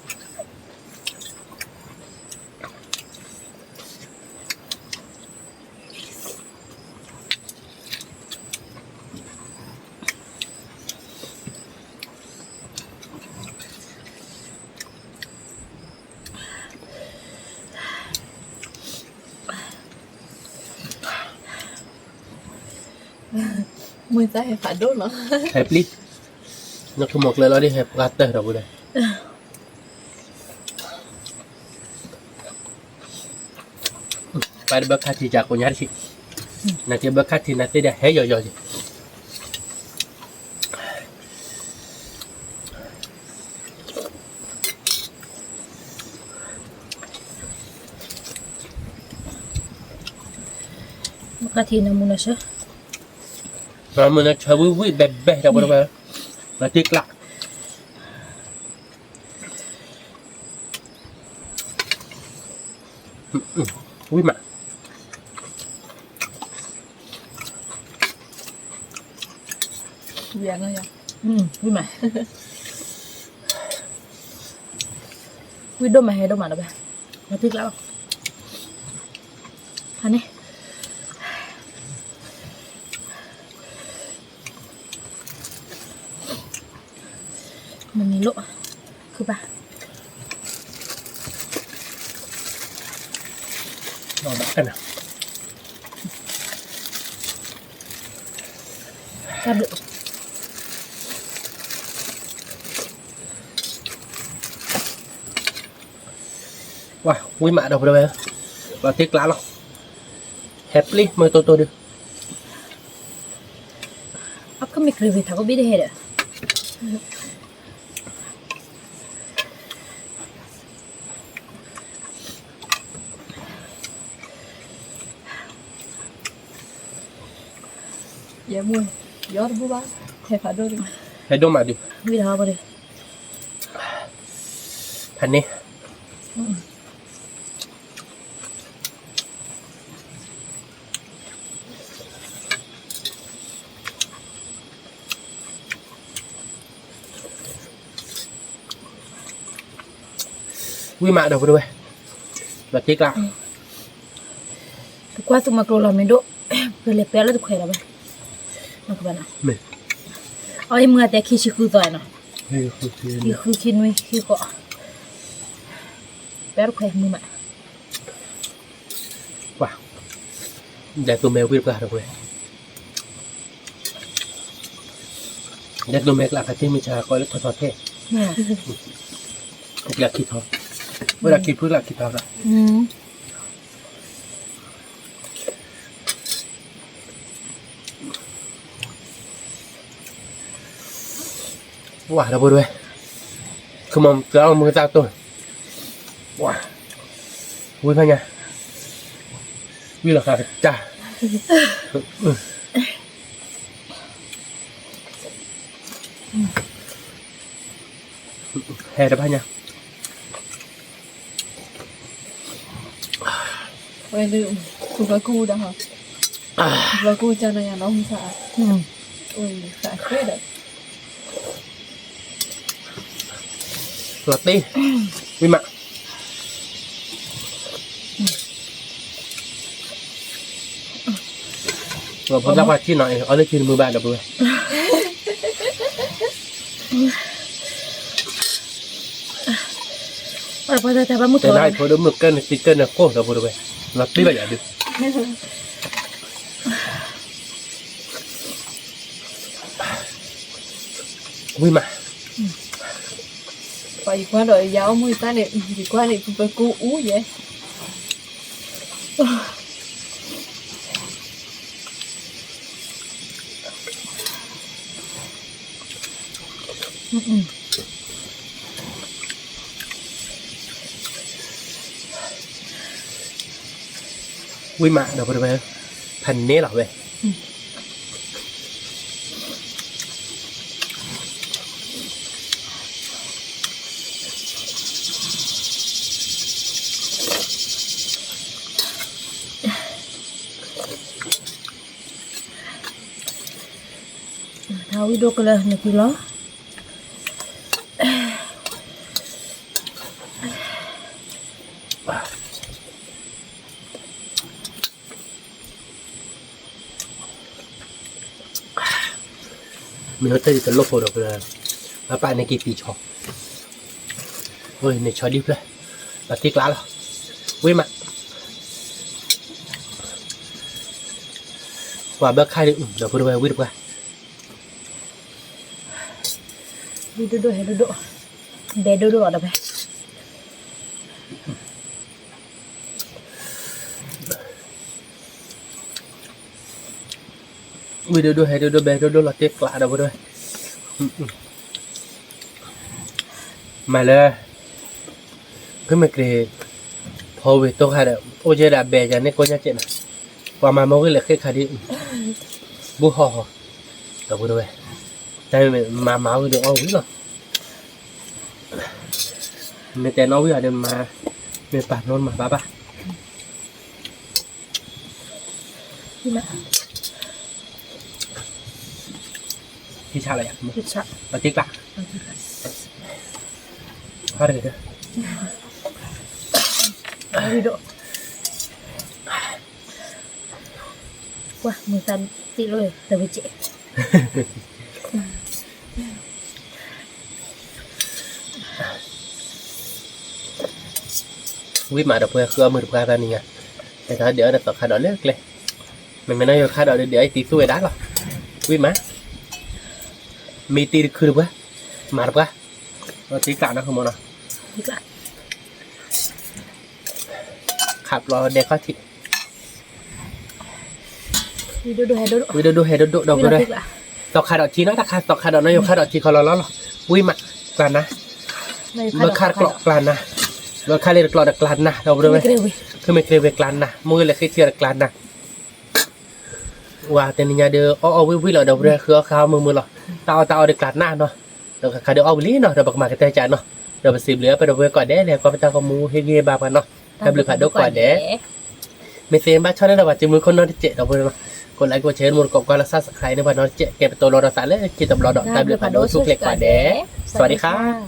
มือใจฝาโดนเหรอ แฮปปี้นักขโมกเลยเราได้แฮปลัตเตอร์เราไปเลยไปเบิกค่าที่จากคนยัดสินั่นจะเบิกค่าที่นั่นจะได้เฮ้ยย่อยๆสิกะทิน้ำมันนะเช เรามันจะวิ่งแบบแบบเราไปเลยมาติ๊กละวิ่งมา เวียงเลยอ่ะ วิมาวิดมมาให้ดมมาแล้วไปมาติ๊กแล้วอันนี้มันมีโลคือปะ เราดักกันนะ จับดู ว้าวิ่งมาเราไปเลยมาติ๊กละหรอแฮปปี้มือตัวดิ ก็ไม่เคยไปทำก็ไม่ได้เห็นอ่ะอย่ามัวยอดผู้บ้านเทพาโดดิ ให้ดมมาดิ ไม่ทำไปเลย พันนี้วิ่งมาเดี๋ยวไปด้วยแบบที่กลาง qua tụi mặc đồ làm mình độ rồi lẹp bé là tụi khỏe là vậy mà các bạn ạ ไม่ ôi mưa té khi chỉ khử rồi nè เฮ้ยโอเค khi khử khi nuôi khi cọ bé tụi khỏe mưa mà ว้าวเดี๋ยวตัวแมววิ่งไปหาด้วยเดี๋ยวตัวแมวหลักที่มีชาคอยแล้วทอดเท่ nè อยากคิดทอดเวลาคิดเพื่อหลักคิดทอดละ ว้าเราไปด้วยคือมันจะเอามือจากตัวว้าวิ่งไปไงวิ่งหรอครับจ้าแห่ได้ปะเนี่ย ไปดื่มสุกากูดะค่ะสุกากูจะนายน้องสะอาดโอ้ยสะอาดเกินเลย ลอตตี้วิ่งมาเราพอจะว่าที่หน่อยเอาได้กินมือบ้านเดี๋ยวไป rồi bây giờ ta bắt một แต่ thôi ได้พอเดิมมือเกินสติ๊กเกอร์เนี่ยโค้งเดี๋ยวไปด้วยลอตตี้แบบอย่างเดียว วิ่งมา ไปqua rồi giáo mùi ta này chỉ qua này cũng cu ú vậyวิ่งมาเดี๋ยวไปด้วยพันนี้หรอเว้ยtháo video cái này này kia đó มีรถติดตลบพอดอกเลยแล้วไปในกี่ปีช็อปเฮ้ยในช็อตดิบเลยปฏิกล้าหรอวิ่งมาว่าเบิกค่ายดิเดี๋ยวไปดูไปวิ่งไป video đôi hay đôi bé đôi đôi ở đâu bé วิ่งดูให้ดูแบบดูหลอดเต็กกล้าเดี๋ยวไปด้วยมาเลยเพื่อมาเกรดพอวิ่งตัวขาดโอเจดาเบย์จันนี่ก็ยังเจ็บนะว่ามาโมกิเลยแค่ขาดิบุห่อเดี๋ยวไปด้วยแต่มาวิ่งดูเอาวิ่งหรอไม่แต่น้องวิ่งเดี๋ยวมาไม่ปากนอนมาบ้า đi mà ที่ชาอะไรอ่ะ chết sợ ปฏิกล้าพอได้เลย video qua mười tan tí rồi từ với chị วิ่งมาเดี๋ยวเพื่อเครื่องมือถือการนี่ไงแต่ถ้าเดี๋ยวเราต่อขาดดอกเล็กเลยมันไม่น่าจะขาดดอกเดี๋ยวไอ้ตีสู้ไอ้ด้านหรอกวิ่งมามีตีคือเปล่ามาหรือเปล่าเราตีกลับนะคุณมอนะ ขับรอเด็กเขาทิ video đôi hay đôi วิดีโอดูเฮดดูดอกเลย là ต ตอกขาดออกทีนะตาขาดตอกขาดออกนะโยขาดออกทีเขาล้อวิ่งมากลั่นนะเมื่อขาดกรอกกลั่นนะเมื่อขาดเลยกรอกกลั่นนะเราดูไหมคือไม่เคยเวกลั่นนะมือเลยคือเชื่อกลั่นนะว่าแต่นี่ยเด้อเอาวิ่งเราเดี๋ยวเรือคือข้าวมือหรอตาเอาเด็กกลั่นหน้าเนาะเดี๋ยวขาเดี๋ยวเอาไปลีเนาะเดี๋ยวบักมากันแต่จ่าเนาะเดี๋ยวไปสืบเหลือไปเดี๋ยวเวก่อนเด้เลยก็ไปตาขมูเฮเกบาปันเนาะทำหรือขาดก่อนเด้ไม่เสียบ้าชอบนั่นแหละว่าจะมือคนนอนที่เจ็ดเราไปเนาะคนไลค์กดแชร์หมดกบการรักษาสักใครในวันนอนเจ็ดเก็บตัวรอดสารเลยกินตับรอดตามหรือขาดสุกเล็กกว่าเด้สวัสดีครับ